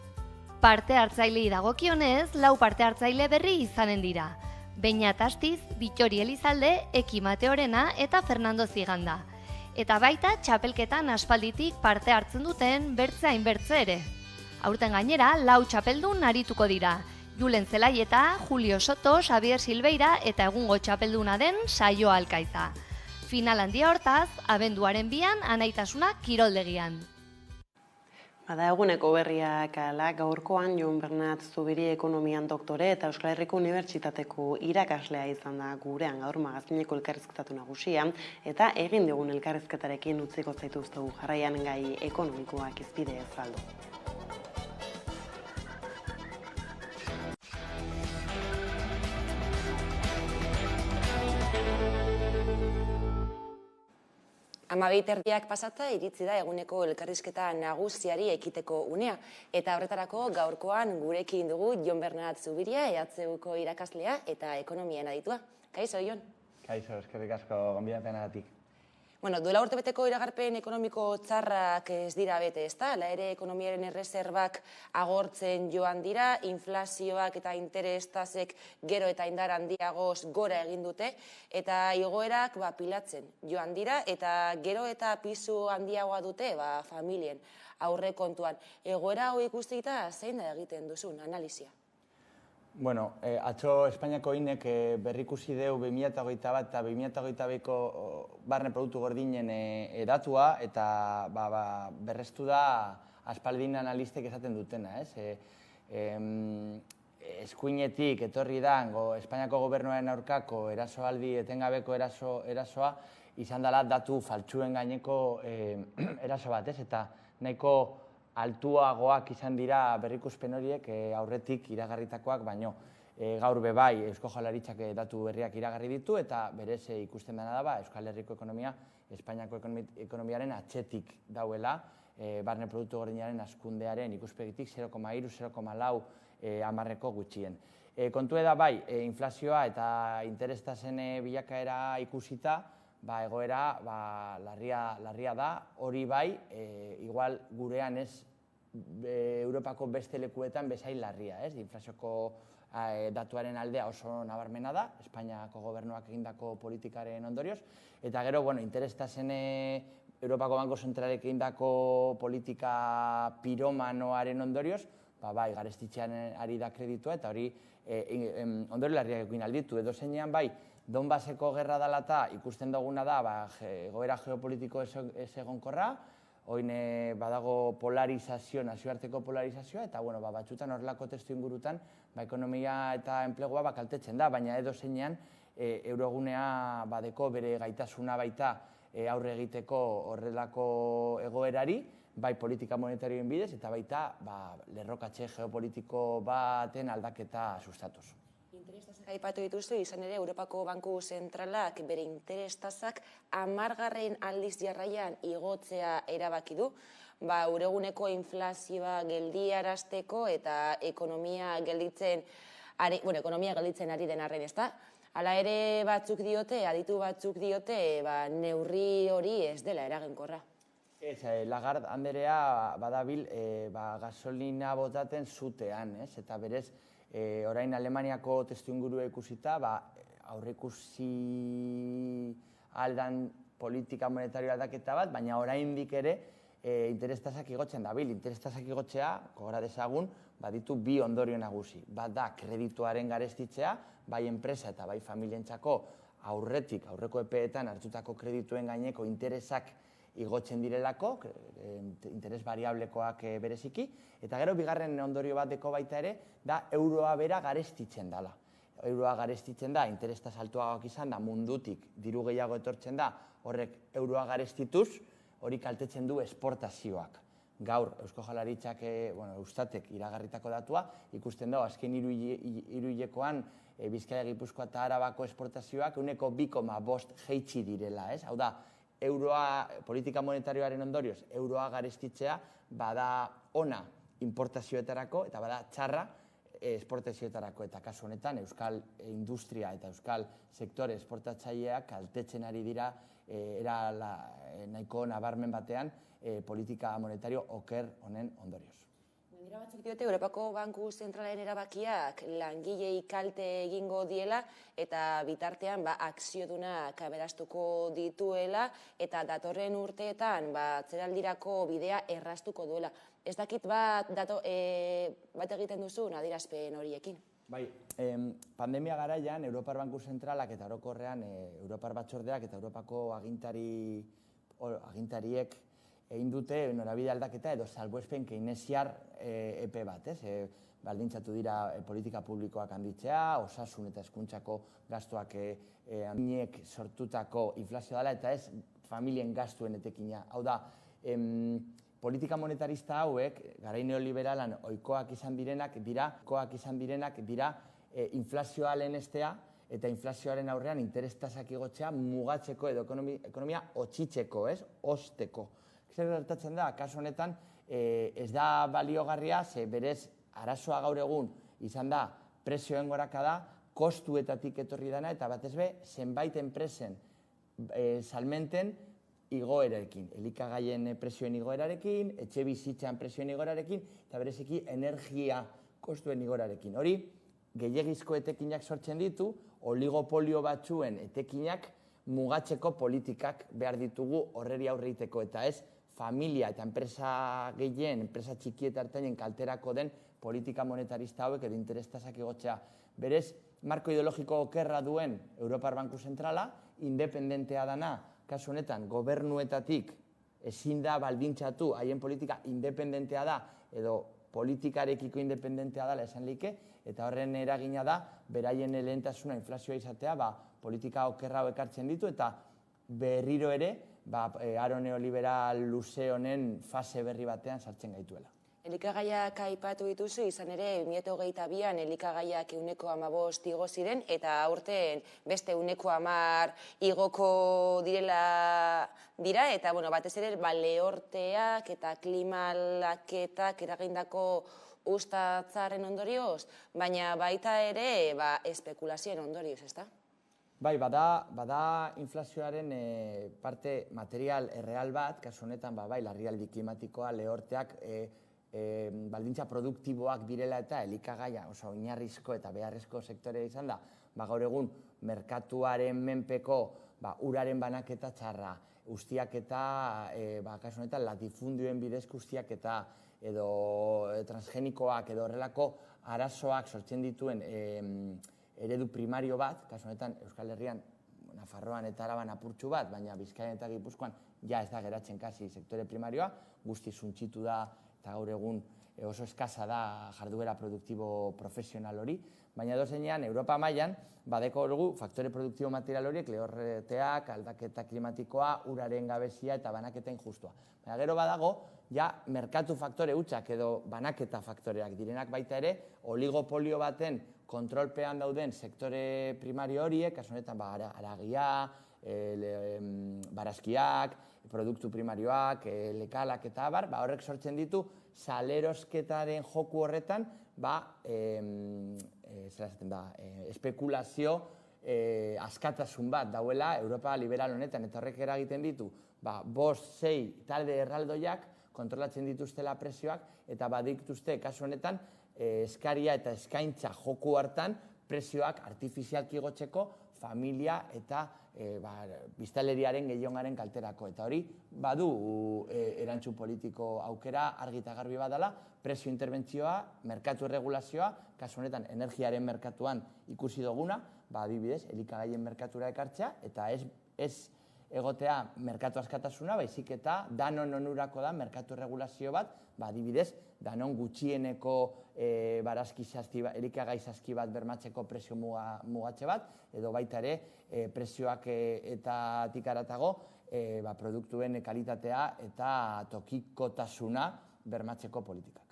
N: Parte hartzailei dagokionez, 4 parte hartzaile berri izanen dira. Beñat Astiz, Bittori Elizalde, Eki Mateorena eta Fernando Ziganda. Eta baita txapelketan aspalditik parte hartzen duten bertze hainbertze ere. Aurten gainera, 4 txapeldun arituko dira. Julen Zelaieta, Julio Soto, Xavier Silveira eta egungo txapelduna den Saio Alkaiza. Final handia hortaz, abenduaren 2 Anaitasuna kiroldegian.
B: Bada eguneko berriak ala, gaurkoan Jon Bernat Zubiri ekonomian doktore eta Euskal Herriko Unibertsitateko irakaslea izan da gurean gaur magazineko elkarrizketatu nagusia, eta egin dugun elkarrizketarekin utziko zaituztegu jarraian gai ekonomikoak izpide ezaldu.
R: Amabiterdiak pasata iritzi da eguneko elkarrizketa nagusiari ekiteko unea. Eta horretarako gaurkoan gurekin dugu Jon Bernat Zubiria, EHUko irakaslea eta ekonomian aditua. Kaixo, Jon?
S: Kaixo, eskerrik asko gonbidapenagatik.
R: Bueno, duela urtebeteko iragarpen ekonomiko txarrak ez dira bete, ezta? Hala ere ekonomiaren erreserbak agortzen joan dira, inflazioak eta interestasek gero eta indar handiagoz gora egin dute, eta igoerak pilatzen joan dira, eta gero eta pisu handiagoa dute familien aurrekontuan. Egoera hau ikusita zein da egiten duzun analizia?
S: Bueno, atzo Espainiako INEk berrikusi deu 2021 eta 2022ko barne produktu gordinen datua, eta berrestu da aspaldin analistek esaten dutena, ez? Eskuinetik etorri dango Espainiako gobernuaren aurkako erasoaldi etengabeko erasoa izan dela datu faltsuen gaineko eraso bat, ez? Eta nahiko altuagoak izan dira berrikuspen horiek aurretik iragarritakoak, baino gaur bebai Eusko Jaurlaritzak datu berriak iragarri ditu, eta berez ikusten dena da Euskal Herriko ekonomia Espainiako ekonomiaren atzetik dauela, barne produktu gordinaren hazkundearen ikuspegitik 0,3-0,4 hamarreko gutxien. Kontu da inflazioa eta interestasen bilakaera ikusita, egoera larria da, hori igual gurean ez Europako beste lekuetan bezain larria, ez? Inflazioko datuaren aldea oso nabarmena da, Espainiako gobernuak egindako politikaren ondorioz, eta gero, interestasen Europako Banko Zentralek egindako politika piromanoaren ondorioz, garestitzean ari da kreditua, eta hori ondorio larriak egin alditu, edo zeinean Donbaseko gerra dela eta ikusten duguna da egoera geopolitiko ez egonkorra, oin badago polarizazio, nazioarteko polarizazioa, eta batzutan horrelako testu ingurutan ekonomia eta enplegua kaltetzen da, baina edo zeinean eurogunea badeko bere gaitasuna baita aurre egiteko horrelako egoerari, bai politika monetarioen bidez, eta baita lerrokatxe geopolitiko baten aldaketa sustatuz.
R: Interestasak aipatu dituzu, izan ere Europako Banku Zentralak bere interestasak 10. aldiz jarraian igotzea erabaki du, ureguneko inflazioa geldiarazteko eta ekonomia gelditzen ari den arren, ezta? Hala ere aditu batzuk diote, neurri hori ez dela eraginkorra.
S: Lagarde anderea badabil gasolina botaten zutean, eta berez orain Alemaniako testuingurua ikusita, aurreikusi aldan politika monetario aldaketa bat, baina oraindik ere interestasak igotzen dabil. Interestasak igotzea, gogora dezagun, baditu bi ondorio nagusi. Bat da, kredituaren garestitzea, bai enpresa eta bai familientzako aurreko epeetan hartutako kredituen gaineko interesak igotzen direlako, interes variablekoak bereziki, eta gero bigarren ondorio bateko baita ere, da euroa bera garestitzen dela. Euroa garestitzen da, interestas altuagoak izan da, mundutik diru gehiago etortzen da, horrek euroa garestituz, hori kaltetzen du esportazioak. Gaur, Eusko Jaurlaritzak, Eustatek iragarritako datua, ikusten dago, azken hiruhilekoan Bizkaia, Gipuzkoa eta Arabako esportazioak 2,5 jeitsi direla, ez? Hau da, politika monetarioaren ondorioz, euroa garestitzea bada ona importazioetarako eta bada txarra esportazioetarako, eta kasu honetan Euskal Industria eta Euskal Sektore esportatzaileak kaltetzen ari dira nahiko nabarmen batean politika monetario oker honen ondorioz.
R: Dira batzuk diote, Europako Banku Zentralaren erabakiak langilei kalte egingo diela eta bitartean akziodunak aberastuko dituela eta datorren urteetan atzeraldirako bidea erraztuko duela. Ez dakit bat egiten duzun adierazpen horiekin?
S: Bai, pandemia garaian Europar Banku Zentralak eta orokorrean Europar Batzordeak eta Europako agintariek egin dute norabide aldaketa edo salbuespen keynesiar epe bat, baldintzatu dira politika publikoak handitzea, osasun eta hezkuntzako gastuak handiek sortutako inflazioa dela eta ez familien gastuen etekina. Hau da, politika monetarista hauek, garai neoliberalan ohikoak izan direnak dira inflazioa lehenestea eta inflazioaren aurrean interestasak igotzea mugatzeko edo ekonomia otxitzeko, osteko. Zer gertatzen da, kasu honetan, ez da baliogarria, ze berez arazoa gaur egun izan da prezioen gorakada, kostuetatik etorri dana, eta batez be, zenbait enpresen salmenten igoerarekin, elikagaien presioen igoerarekin, etxe bizitzan presioen igoerarekin, eta bereziki energia kostuen igoerarekin. Hori, gehiegizko etekinak sortzen ditu, oligopolio batzuen etekinak mugatzeko politikak behar ditugu horreri aurreiteko, eta ez familia eta enpresa gehien, enpresa txiki eta ertainen kalterako den politika monetarista hauek edo interestasak igotzea. Berez, marko ideologiko okerra duen Europar Banku Zentrala, independentea dana, kasu honetan, gobernuetatik ezin da baldintzatu haien politika independentea da, edo politikarekiko independentea dela esan like, eta horren eragina da, beraien lehentasuna inflazioa izatea, politika okerra hau ekartzen ditu, eta berriro ere, aro neoliberal luze honen fase berri batean sartzen gaituela.
R: Elikagaiak aipatu dituzu, izan ere, 2022an elikagaiak 15% igo ziren, eta aurten beste 10% igoko dira, eta batez ere lehorteak eta klimalaketak eragindako ustatzaren ondorioz, baina baita ere espekulazioen ondorioz, ezta?
S: Bai, bada inflazioaren parte material erreal bat, kasu honetan, larrialdi klimatikoa, lehorteak, baldintza produktiboak direla eta elikagaia, oso oinarrizko eta beharrezko sektorea izan da, gaur egun merkatuaren menpeko uraren banaketa txarra, ustiaketa, kasu honetan, latifundioen bidezko ustiaketa, edo transgenikoak, edo horrelako arazoak sortzen dituen eredu primario bat, kasu honetan Euskal Herrian, Nafarroan eta Araban apurtxu bat, baina Bizkaian eta Gipuzkoan ja ez da geratzen kasi sektore primarioa, guzti zuntxitu da eta gaur egun oso eskasa da jarduera produktibo profesional hori, baina dozenean Europa mailan badeko dugu faktore produktibo material horiek lehorteak, aldaketa klimatikoa, uraren gabezia eta banaketa injustua. Baina gero badago, ja merkatu faktore hutsak edo banaketa faktoreak direnak baita ere, oligopolio baten kontrolpean dauden sektore primario horiek, kasu honetan haragia, barazkiak, produktu primarioak, lekalak eta abar, horrek sortzen ditu salerosketaren joku horretan, espekulazio askatasun bat dauela Europa liberal honetan, eta horrek eragiten ditu, 5-6 talde erraldoiak kontrolatzen dituztela presioak, eta badiktuzte kasu honetan, eskaria eta eskaintza joku hartan presioak artifizialki igotzeko familia eta biztanleriaren gehiongaren kalterako. Eta hori badu erantzun politiko aukera argi eta garbi badala, presio interbentzioa, merkatu erregulazioa, kasu honetan energiaren merkatuan ikusi duguna, adibidez, elikagaien merkatura ekartzea, eta ez egotea merkatu askatasuna, baizik eta danon onurako da merkatu erregulazio bat, adibidez, danon gutxieneko elikagai zazki bat bermatzeko presio mugatze bat, edo baita ere presioak eta tikaratago produktuen kalitatea eta tokikotasuna bermatzeko politikak.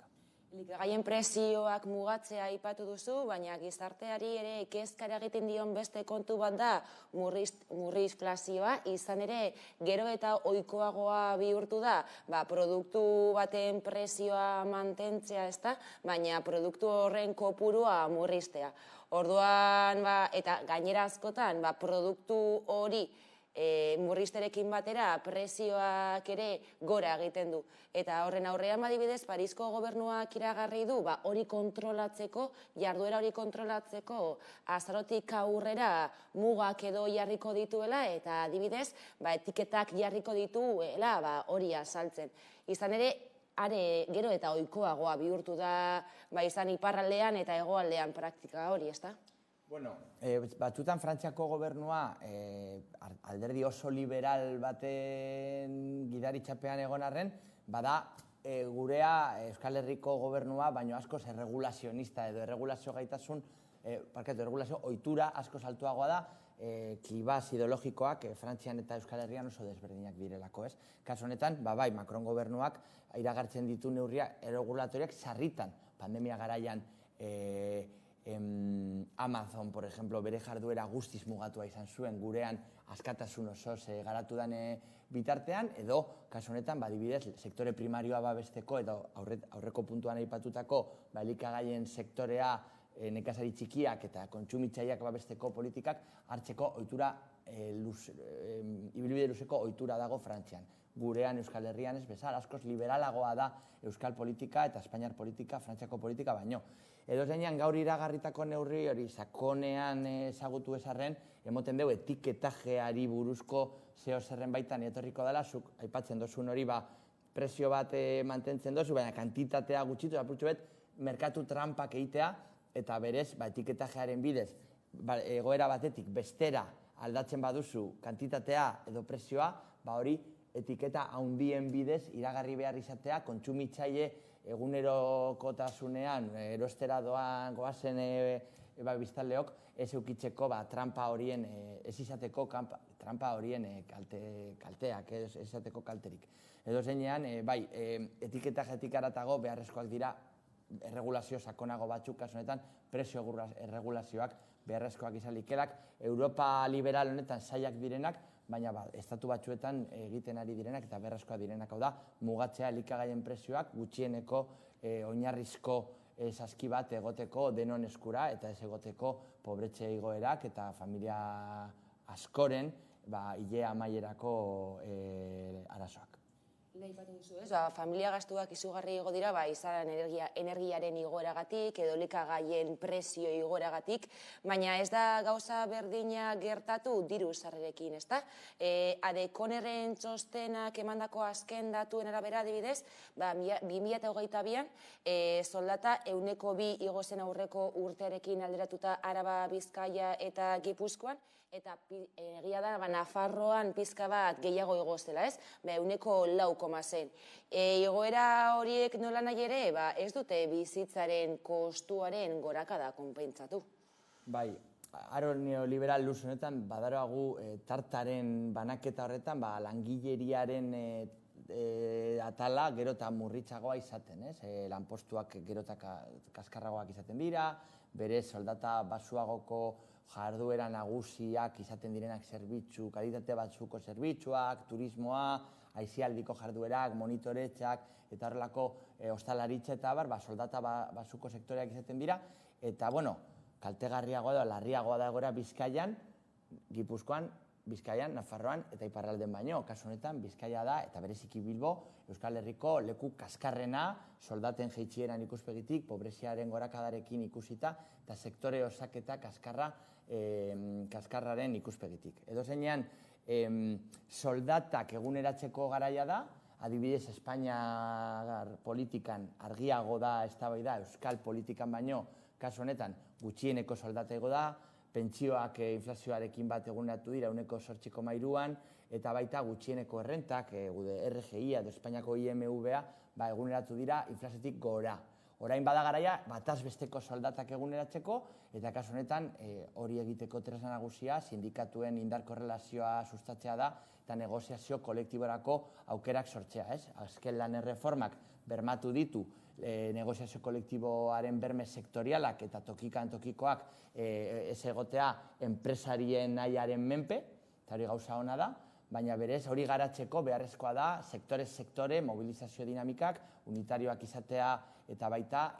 R: Elikagaien presioak mugatzea aipatu duzu, baina gizarteari ere kezkara egiten dion beste kontu bat da murrizflazioa, izan ere gero eta ohikoagoa bihurtu da, produktu baten presioa mantentzea ez da, baina produktu horren kopurua murriztea. Orduan, eta gainera askotan, produktu hori murrizterekin batera presioak ere gora egiten du. Eta horren aurrean adibidez Parisko gobernuak iragarri du hori kontrolatzeko, jarduera hori kontrolatzeko azarotik aurrera mugak edo jarriko dituela eta adibidez etiketak jarriko dituela hori azaltzen. Izan ere, gero eta ohikoagoa bihurtu da izan iparraldean eta hegoaldean praktika hori, ezta?
S: Bueno, batzutan Frantziako gobernua alderdi oso liberal baten gidaritzapean egon arren, bada gurea Euskal Herriko gobernua baino askoz erregulazionista edo erregulazio gaitasun, erregulazio ohitura askoz altuagoa da, klibaz ideologikoak Frantzian eta Euskal Herrian oso desberdinak direlako, ez? Kasu honetan, bai, Macron gobernuak iragartzen ditu neurria erregulatoriak sarritan, pandemia garaian Amazon, por ejemplo, bere jarduera guztiz mugatua izan zuen gurean askatasun osoz garatu den bitartean, edo, kasu honetan, adibidez, sektore primarioa babesteko, edo aurreko puntuan aipatutako elikagaien sektorea nekazari txikiak eta kontsumitzaileak babesteko politikak hartzeko ohitura ibilbide luzeko ohitura dago Frantzian. Gurean Euskal Herrian ez bezala, askoz liberalagoa da Euskal politika eta Espainiar politika, Frantziako politika baino. Edo zeinean gaur iragarritako neurri hori sakonean ezagutu ezarren, emoten dugu etiketajeari buruzko zeo zerren baitan etorriko dela, zuk aipatzen dozun hori presio bat mantentzen dozu, baina kantitatea gutxitu, apurtxo bet, merkatu trampak egitea, eta berez, etiketajearen bidez, egoera batetik bestera aldatzen baduzu kantitatea edo presioa, hori etiketa handien bidez iragarri behar izatea, kontsumitzaile egunerokotasunean erostera doan goazen biztanleok ez eukitzeko trampa horien, ez izateko trampa horien kalteak, ez izateko kalterik. Edo zeinean, etiketajetik aratago beharrezkoak dira erregulazio sakonago batzuk, kasu honetan, presio erregulazioak beharrezkoak izan likelak, Europa liberal honetan zailak direnak, baina estatu batzuetan egiten ari direnak eta beharrezkoak direnak, hau da, mugatzea elikagaien presioak gutxieneko oinarrizko saski bat egoteko denon eskura eta ez egoteko pobretxe igoerak eta familia askoren ile amaierako arazoak.
R: Leipatu duzu, familia gastuak izugarri igo dira, izan energiaren igoeragatik, edo elikagaien presio igoeragatik, baina ez da gauza berdina gertatu diru sarrerekin, ezta? Adekonerren txostenak emandako azken datuen arabera adibidez, 2022an soldata 102 igo zen aurreko urtearekin alderatuta Araba, Bizkaia eta Gipuzkoan, eta egia da Nafarroan pizka bat gehiago igo zela, ez? 104,6. Igoera horiek nola nahi ere, ez dute bizitzaren kostuaren gorakada konpentsatu.
S: Bai, aro neoliberal luz honetan badaroagu tartaren banaketa horretan langileriaren atala gero eta murritzagoa izaten, ez? Lanpostuak gero eta kaskarragoak izaten dira, bere soldata basuagoko jarduera nagusiak izaten direnak zerbitzu, kalitate batzuko zerbitzuak, turismoa, aisialdiko jarduerak, monitoretzak, eta horrelako ostalaritza eta soldata basuko sektoreak izaten dira, eta, kaltegarriagoa da, larriagoa da egoera Bizkaian, Gipuzkoan, Bizkaian, Nafarroan eta iparralden baino. Kasu honetan, Bizkaia da, eta bereziki Bilbo, Euskal Herriko leku kaskarrena, soldaten jeitxieran ikuspegitik, pobreziaren gorakadarekin ikusita, eta sektore osaketa kaskarraren ikuspegitik. Edo zeinean, soldatak eguneratzeko garaia da, adibidez Espainiar politikan argiago da eztabaida Euskal politikan baino, kasu honetan gutxieneko soldatego da, pentsioak inflazioarekin bat eguneratu dira 8,3an, eta baita gutxieneko errentak, RGI edo Espainiako IMV-a, eguneratu dira inflaziotik gora. Orain bada garaia, bataz besteko soldatak eguneratzeko, eta kasu honetan hori egiteko tresna nagusia, sindikatuen indar korrelazioa sustatzea da, eta negoziazio kolektiborako aukerak sortzea, ez? Azken lan erreformak bermatu ditu negoziazio kolektiboaren berme sektorialak eta tokikan tokikoak ez egotea enpresarien nahiaren menpe, eta hori gauza ona da, baina berez hori garatzeko beharrezkoa da sektore mobilizazio dinamikak, unitarioak izatea eta baita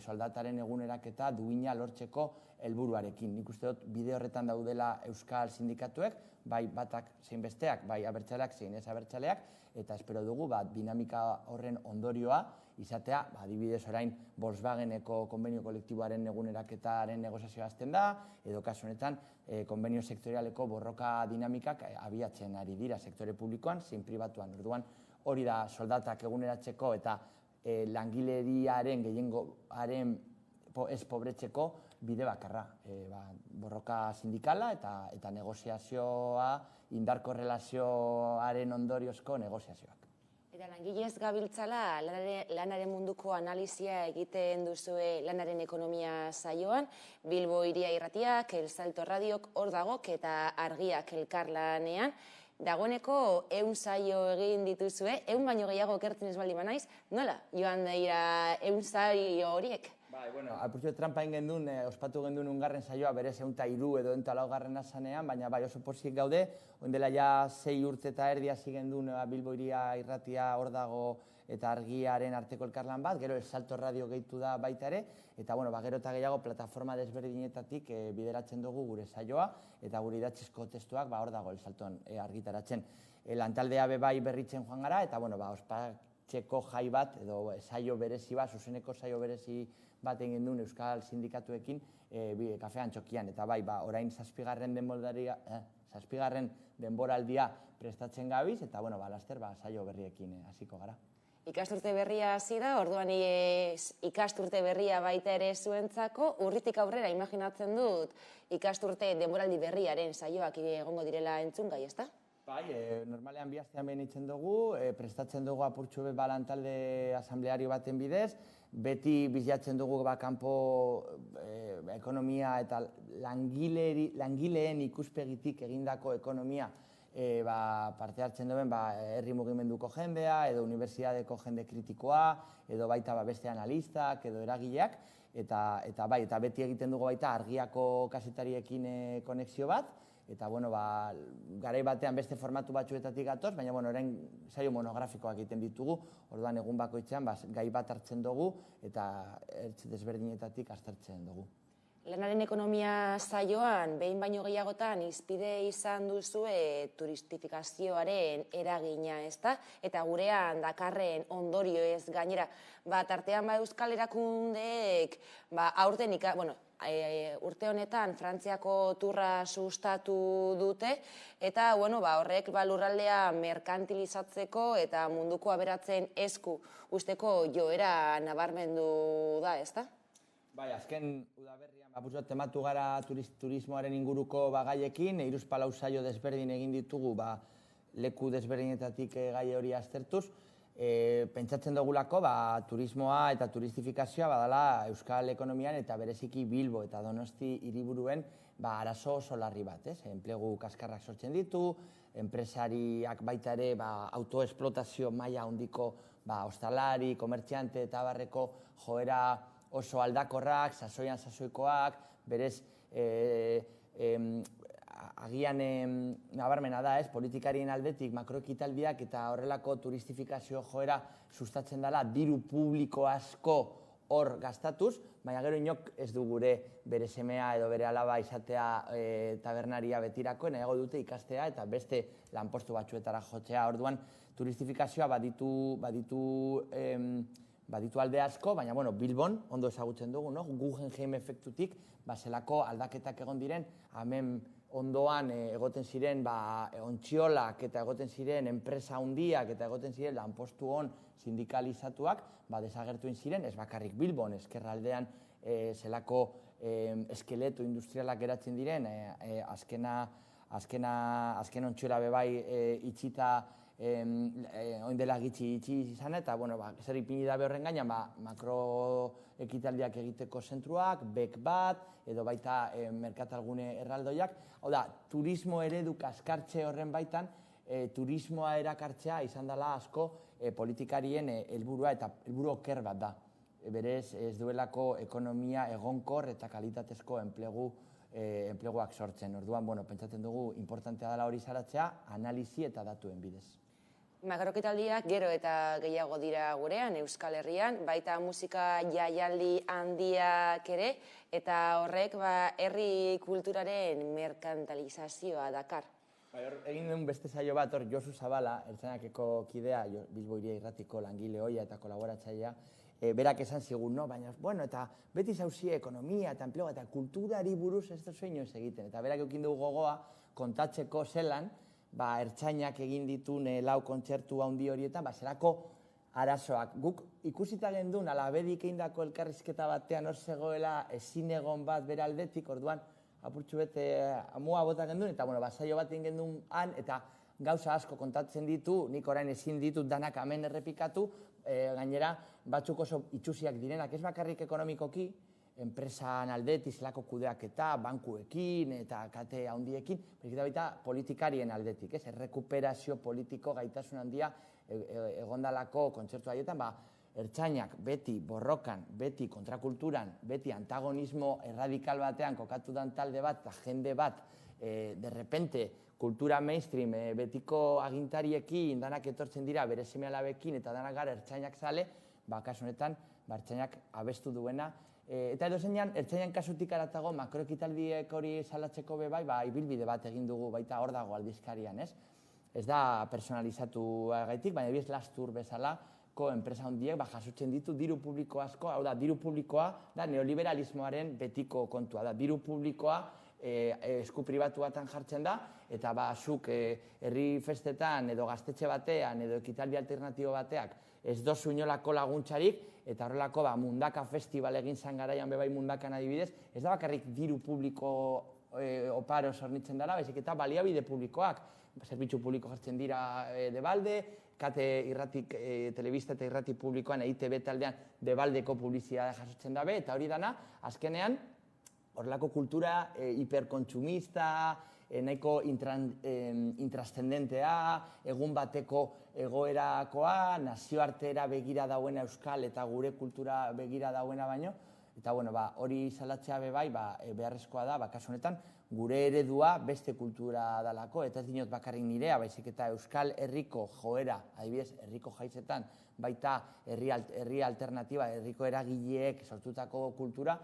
S: soldataren eguneraketa duina lortzeko helburuarekin. Nik uste dut bide horretan daudela Euskal sindikatuek, bai batak zein besteak, bai abertzaleak zein ez abertzaleak, eta espero dugu dinamika horren ondorioa izatea, adibidez orain Volkswageneko konbenio kolektiboaren eguneraketaren negoziazioa hasten da, edo kasu honetan konbenio sektorialeko borroka dinamikak abiatzen ari dira sektore publikoan, zein pribatuan. Orduan hori da soldatak eguneratzeko eta langileriaren gehiengoaren ez pobretzeko bide bakarra. Borroka sindikala eta negoziazioa, indarko relazioaren ondoriozko negoziazioak.
R: Eta langilez gabiltzala lanaren munduko analizia egiten duzue lanaren ekonomia saioan, Bilbo Hiria Irratiak, El Salto Radiok, hor dagok eta argiak elkarlanean. Dagoeneko 100 saio egin dituzue, 100 baino gehiago okertzen ez baldin banaiz, nola joan dira 100 saio horiek?
S: Apurtxo trampa egin gendun, ospatu gendun ungarren saioa berez 103 edo 104 zanean, baina oso pozik gaude, ondela ja 6 urte eta erdi hasi gendun Bilbo Hiria Irratia hor dago eta argiaren arteko elkarlan bat, gero El Salto Radio gehitu da baita ere, eta gero eta gehiago plataforma desberdinetatik bideratzen dugu gure saioa, eta gure idatzizko testuak hor dago El Salton argitaratzen. Lantaldea bebai berritzen joan gara, eta ospatxeko jai bat, edo saio berezi bat, zuzeneko saio berezi bat egin duen Euskal Sindikatuekin Kafe Antxokian, eta orain 7. denboraldia prestatzen gabiz, eta laster saio berriekin hasiko gara.
R: Ikasturte berria hasi da, orduan ikasturte berria baita ere zuentzako, urritik aurrera imaginatzen dut ikasturte denboraldi berriaren saioak egongo direla entzungai, ezta?
S: Normalean bi astean behin itzen dugu, prestatzen dugu apurtxu bet lantalde asambleario baten bidez, beti biziatzen dugu kanpo ekonomia eta langileen ikuspegitik egindako ekonomia parte hartzen duen herri mugimenduko jendea, edo unibertsitateko jende kritikoa, edo baita beste analistak, edo eragileak, eta beti egiten dugu baita argiako kasetariekin konexio bat, eta garai batean beste formatu batzuetatik gatoz, baina orain saio monografikoak egiten ditugu, orduan egun bakoitzean gai bat hartzen dugu eta ertz desberdinetatik aztertzen dugu.
R: Lanaren ekonomia saioan, behin baino gehiagotan, izpide izan duzue turistifikazioaren eragina, ezta? Eta gurean dakarren ondorio ez gainera. Tartean Euskal Erakundeek aurten urte honetan Frantziako turra sustatu dute, eta horrek lurraldea merkantilizatzeko eta munduko aberatzen esku usteko joera nabarmendu da, ezta?
S: Azken udaberrian tematu gara turismoaren inguruko gaiekin, 3-4 saio desberdin egin ditugu leku desberdinetatik gai hori aztertuz. Pentsatzen dugulako turismoa eta turistifikazioa badala Euskal Ekonomian eta bereziki Bilbo eta Donosti hiriburuen arazo oso larri bat. Enplegu kaskarrak sortzen ditu, enpresariak baita ere autoesplotazio maila handiko ostalari, komertziante eta barreko joera oso aldakorrak, sasoian sasoikoak, berez agian nabarmena da, politikarien aldetik makroekitaldiak eta horrelako turistifikazio joera sustatzen dela diru publiko asko hor gastatuz, baina gero inok ez du gure bere semea edo bere alaba izatea tabernaria betirako, nahiago dute ikastea eta beste lanpostu batzuetara jotzea. Orduan turistifikazioa baditu alde asko, baina Bilbon ondo ezagutzen dugu, Guggenheim efektutik zelako aldaketak egon diren, hemen ondoan egoten ziren ontziolak eta egoten ziren enpresa handiak eta egoten ziren lanpostu hon sindikalizatuak desagertu ziren, ez bakarrik Bilbon, ezkerraldean zelako eskeleto industrialak geratzen diren, azken ontziola bebai itxita oin dela gitxi izan eta zer ipini dabe horren gainean makroekitaldiak egiteko zentroak, bek bat, edo baita merkatalgune erraldoiak. Hau da, turismo eredu kaskartze horren baitan, turismoa erakartzea izan dela asko politikarien helburua eta helburu oker bat da. Berez ez duelako ekonomia egonkor eta kalitatezko enpleguak sortzen. Orduan, pentsatzen dugu importantea dela hori zaratzea, analizi eta datuen bidez.
R: Makroekitaldiak gero eta gehiago dira gurean, Euskal Herrian, baita musika jaialdi handiak ere, eta horrek herri kulturaren merkantalizazioa dakar.
S: Egin duen beste saio bat, Josu Zabala, Ertzainakeko kidea, Bilbo Hiria Irratiko langile ohia eta kolaboratzailea, berak esan zigun, baina, eta beti zauzie ekonomia eta enplegua eta kulturari buruz ez da zueino ez egiten. Eta berak eukin dugu gogoa kontatzeko zelan, Ertzainak egin ditun lau kontzertu handi horietan, zelako arazoak. Guk ikusita gendun, alabedik egindako elkarrizketa batean hor zegoela ezin egon bat bere aldetik, orduan apurtxu bete amua bota gendun, eta saio bat egin gendun han, eta gauza asko kontatzen ditu, nik orain ezin ditut danak hemen errepikatu, gainera batzuk oso itxusiak direnak, ez bakarrik ekonomikoki, enpresan aldetik, zelako kudeaketa, bankuekin eta kate handiekin, eta baita politikarien aldetik, errekuperazio politiko gaitasun handia egondalako kontzertu haietan, Ertzainak beti borrokan, beti kontrakulturan, beti antagonismo erradikal batean kokatu dan talde bat, eta jende bat de repente, kultura mainstream betiko agintariekin, danak etortzen dira bere seme-alabekin eta danak gara ertzainak zale, kasu honetan, ertzainak abestu duena. Eta edo zeinan, ertzainan kasutik aratago, makroekitaldiek hori salatzeko bebai, ibilbide bat egin dugu baita hor dago aldizkarian, ez? Ez da personalizatu gaitik, baina biz lastur bezalako enpresa hondiek jasotzen ditu diru publiko asko, hau da, diru publikoa da neoliberalismoaren betiko kontua da. Diru publikoa esku pribatuatan jartzen da, eta zuk herri festetan edo gaztetxe batean edo ekitaldi alternatibo bateak ez dozu inolako laguntzarik, eta horrelako Mundaka festival egin zan garaian bebai Mundakan adibidez, ez da bakarrik diru publiko oparo zornitzen dara, baizik eta baliabide publikoak, zerbitzu publiko jartzen dira Debalde, kate irratik, telebista eta irrati publikoan EITB taldean Debaldeko publizitatea jasotzen dabe, eta hori dana, azkenean, horrelako kultura hiperkontsumista, nahiko intrascendentea, egun bateko egoerakoa, nazioartera begira dauena euskal eta gure kultura begira dauena baino, eta hori salatzea bebai beharrezkoa da, kasu honetan, gure eredua beste kultura dalako, eta ez dinot bakarrik nirea, baizik eta euskal herriko joera, adibidez, herriko jaizetan, baita herri alternatiba, herriko eragileek sortutako kultura,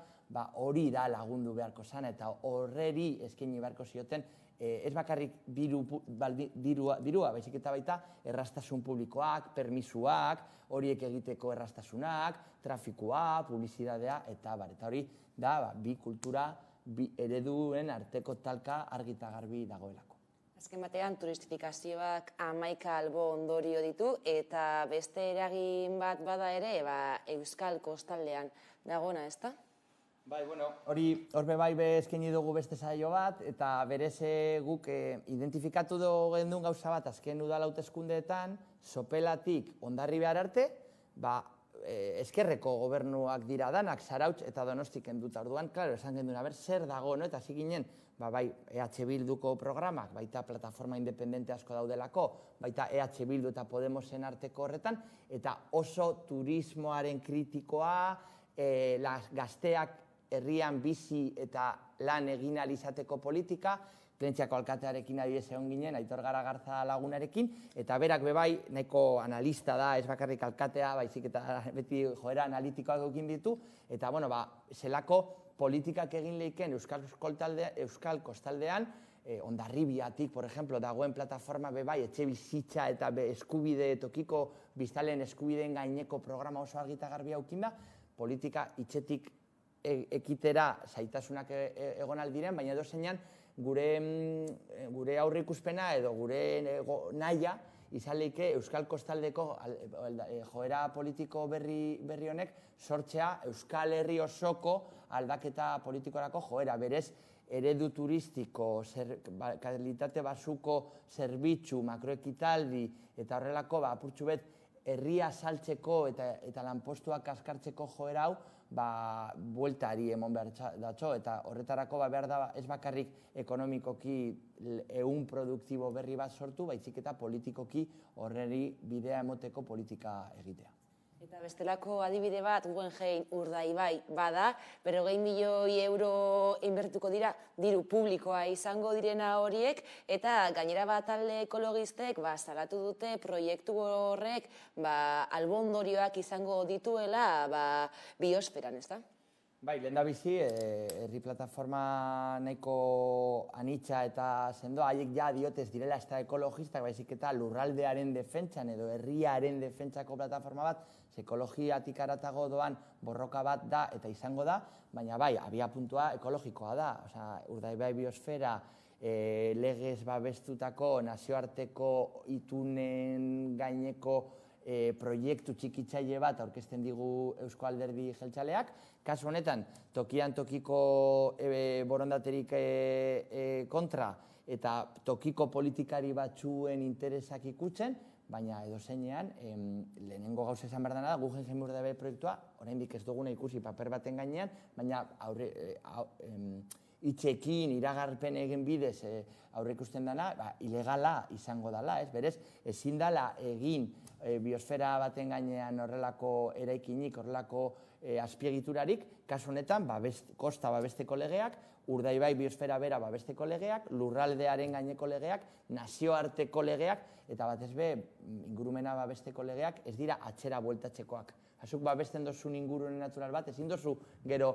S: hori da lagundu beharko zan, eta horreri eskaini beharko zioten, ez bakarrik dirua, baizik eta baita erraztasun publikoak, permisuak, horiek egiteko erraztasunak, trafikoa, publizitatea, eta hori da bi kultura, bi ereduen arteko talka argita garbi dagoelako.
R: Azken batean, turistifikazioak 11 albo ondorio ditu, eta beste eragin bat bada ere, Euskal kostaldean dagoena, ezta?
S: Hori horbe eskaini dugu beste saio bat, eta berez guk identifikatu gendun gauza bat azken udal hauteskundeetan, Sopelatik Hondarribia arte, eskerreko gobernuak dira danak, Zarautz eta Donostik kenduta. Orduan, klaro, esan gendun, zer dago, eta hasi ginen, EH Bilduko programak, baita plataforma independente asko daudelako, baita EH Bildu eta Podemosen arteko horretan, eta oso turismoaren kritikoa, gazteak herrian bizi eta lan egin alizateko politika, Plentziako alkatearekin adibidez egon ginen, Aitor Garagarza lagunarekin, eta berak bebai nahiko analista da, ez bakarrik alkatea, baizik eta beti joera analitikoak egin ditu, eta zelako politikak egin lehiken Euskal kostaldean, Hondarribiatik, por ejemplo, dagoen plataforma bebai, etxe bizitza eta eskubide, tokiko biztalen eskubideen gaineko programa oso argita garbi haukin da, politika itxetik ekitera zaitasunak egon aldiren, baina edo zeinan gure aurreikuspena edo gure nahia izan leike Euskal kostaldeko joera politiko berri honek sortzea Euskal Herri osoko aldaketa politikorako joera. Berez, eredu turistiko, kalitate basuko zerbitzu, makroekitaldi eta horrelako apurtxu bet herria saltzeko eta lanpostuak askartzeko joera hau bueltari emon behar datxo, eta horretarako behar da ez bakarrik ekonomikoki ehun produktibo berri bat sortu, baizik eta politikoki horreri bidea emoteko politika egitea.
R: Eta bestelako adibide bat, Guggenheim Urdaibai bada, 40 milioi euro inbertuko dira, diru publikoa izango direna horiek, eta gainera talde ekologistek salatu dute proiektu horrek albondorioak izango dituela biosferan, ez da?
S: Bai, lehen da bizi, herri plataforma nahiko anitza eta sendoa, haiek ja diotez direla ez da ekologistak, baizik eta lurraldearen defentsan edo herriaren defentsako plataforma bat, ekologiatik aratago doan borroka bat da eta izango da, baina bai, abia puntua ekologikoa da, Urdaibai biosfera, legez babestutako nazioarteko itunen gaineko proiektu txikitzaile bat aurkezten digu Eusko Alderdi Jeltzaleak. Kasu honetan, tokian tokiko borondaterik kontra eta tokiko politikari batzuen interesak ikutzen, baina edo zeinean, lehenengo gauza esan behar dena da, Guggenheim Urdaibai proiektua, oraindik ez duguna ikusi paper baten gainean, baina hitzekin, iragarpen egin bidez aurre ikusten dena, ilegala izango dela, berez, ezin dela egin biosfera baten gainean horrelako eraikinik, horrelako azpiegiturarik, kasu honetan kosta babesteko legeak, Urdaibai biosfera bera babesteko legeak, lurraldearen gaineko legeak, nazioarteko legeak, eta batez be ingurumena babesteko legeak ez dira atzera bueltatzekoak. Azuk babesten dozun ingurune natural bat, ezin dozu gero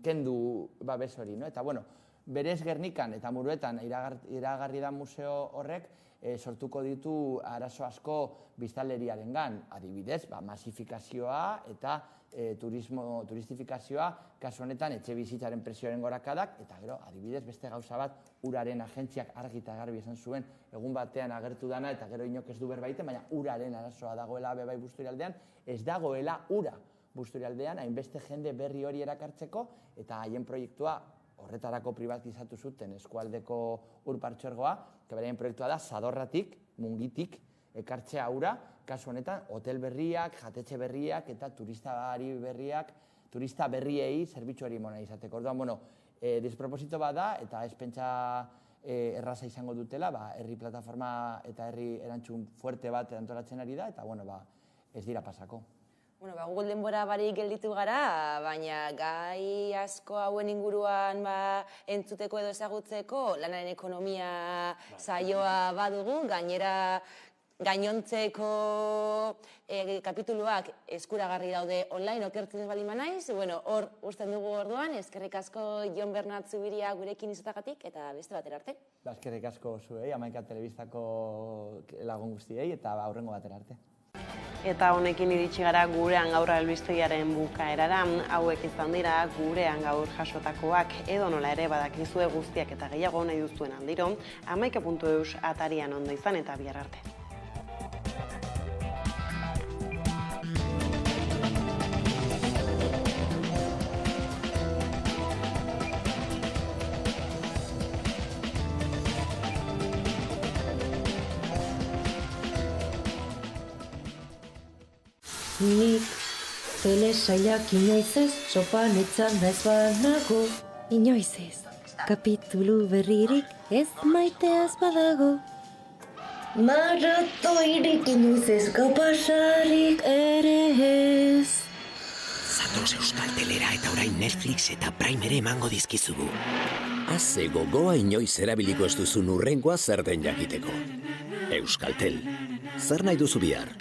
S: kendu babes hori. Eta bueno, berez Gernikan eta Muruetan iragarri da museo horrek sortuko ditu arazo asko biztanleriarengan, adibidez, masifikazioa eta turistifikazioa, kasu honetan etxe bizitzaren prezioaren gorakadak, eta gero, adibidez, beste gauza bat, uraren agentziak argi eta garbi esan zuen, egun batean agertu dana, eta gero inok ez du berbaiten, baina uraren arazoa dagoela bebai Busturialdean, ez dagoela ura Busturialdean, hainbeste jende berri hori erakartzeko, eta haien proiektua horretarako privatizatu zuten eskualdeko urpartxergoa, beraien proiektua da Zadorratik, Mungitik, ekartzea ura, kasu honetan, hotel berriak, jatetxe berriak eta turista berriei zerbitzu hori mona izateko. Orduan, bueno, desproposito bat da, eta ez pentsa erraza izango dutela, herri plataforma eta herri erantzun fuerte bat antolatzen ari da, eta, bueno, ez dira pasako.
R: Google denbora barik gelditu gara, baina gai asko hauen inguruan entzuteko edo ezagutzeko lanaren ekonomia saioa badugu, gainera gainontzeko kapituluak eskuragarri daude online, okertzen ez bali manaiz, hor usten dugu orduan, eskerrik asko Jon Bernat Zubiria gurekin izatagatik, eta beste batera arte.
S: Eskerrik asko zuei, Hamaika Telebistako lagun guztiei, eta aurrengo batera arte.
B: Eta honekin iritsi gara gurean gaur albistegiaren bukaerara, hauek izan dira gurean gaur jasotakoak, edo nola ere badakizue guztiak eta gehiago nahi duzuen aldiro, hamaika.eus atarian ondo izan eta bihar arte.
T: Nik telesailak inoiz ez, sopan etzan naiz banago. Inoiz ez, kapitulu berririk ez maiteaz badago. Maratoirik inoiz ez, gaupasarik ere ez.
U: Zatoz Euskaltelera eta orain Netflix eta Prime ere emango dizkizugu. Haze gogoa inoiz erabiliko ez duzun urrengoa zer den jakiteko. Euskaltel, zer nahi duzu bihar?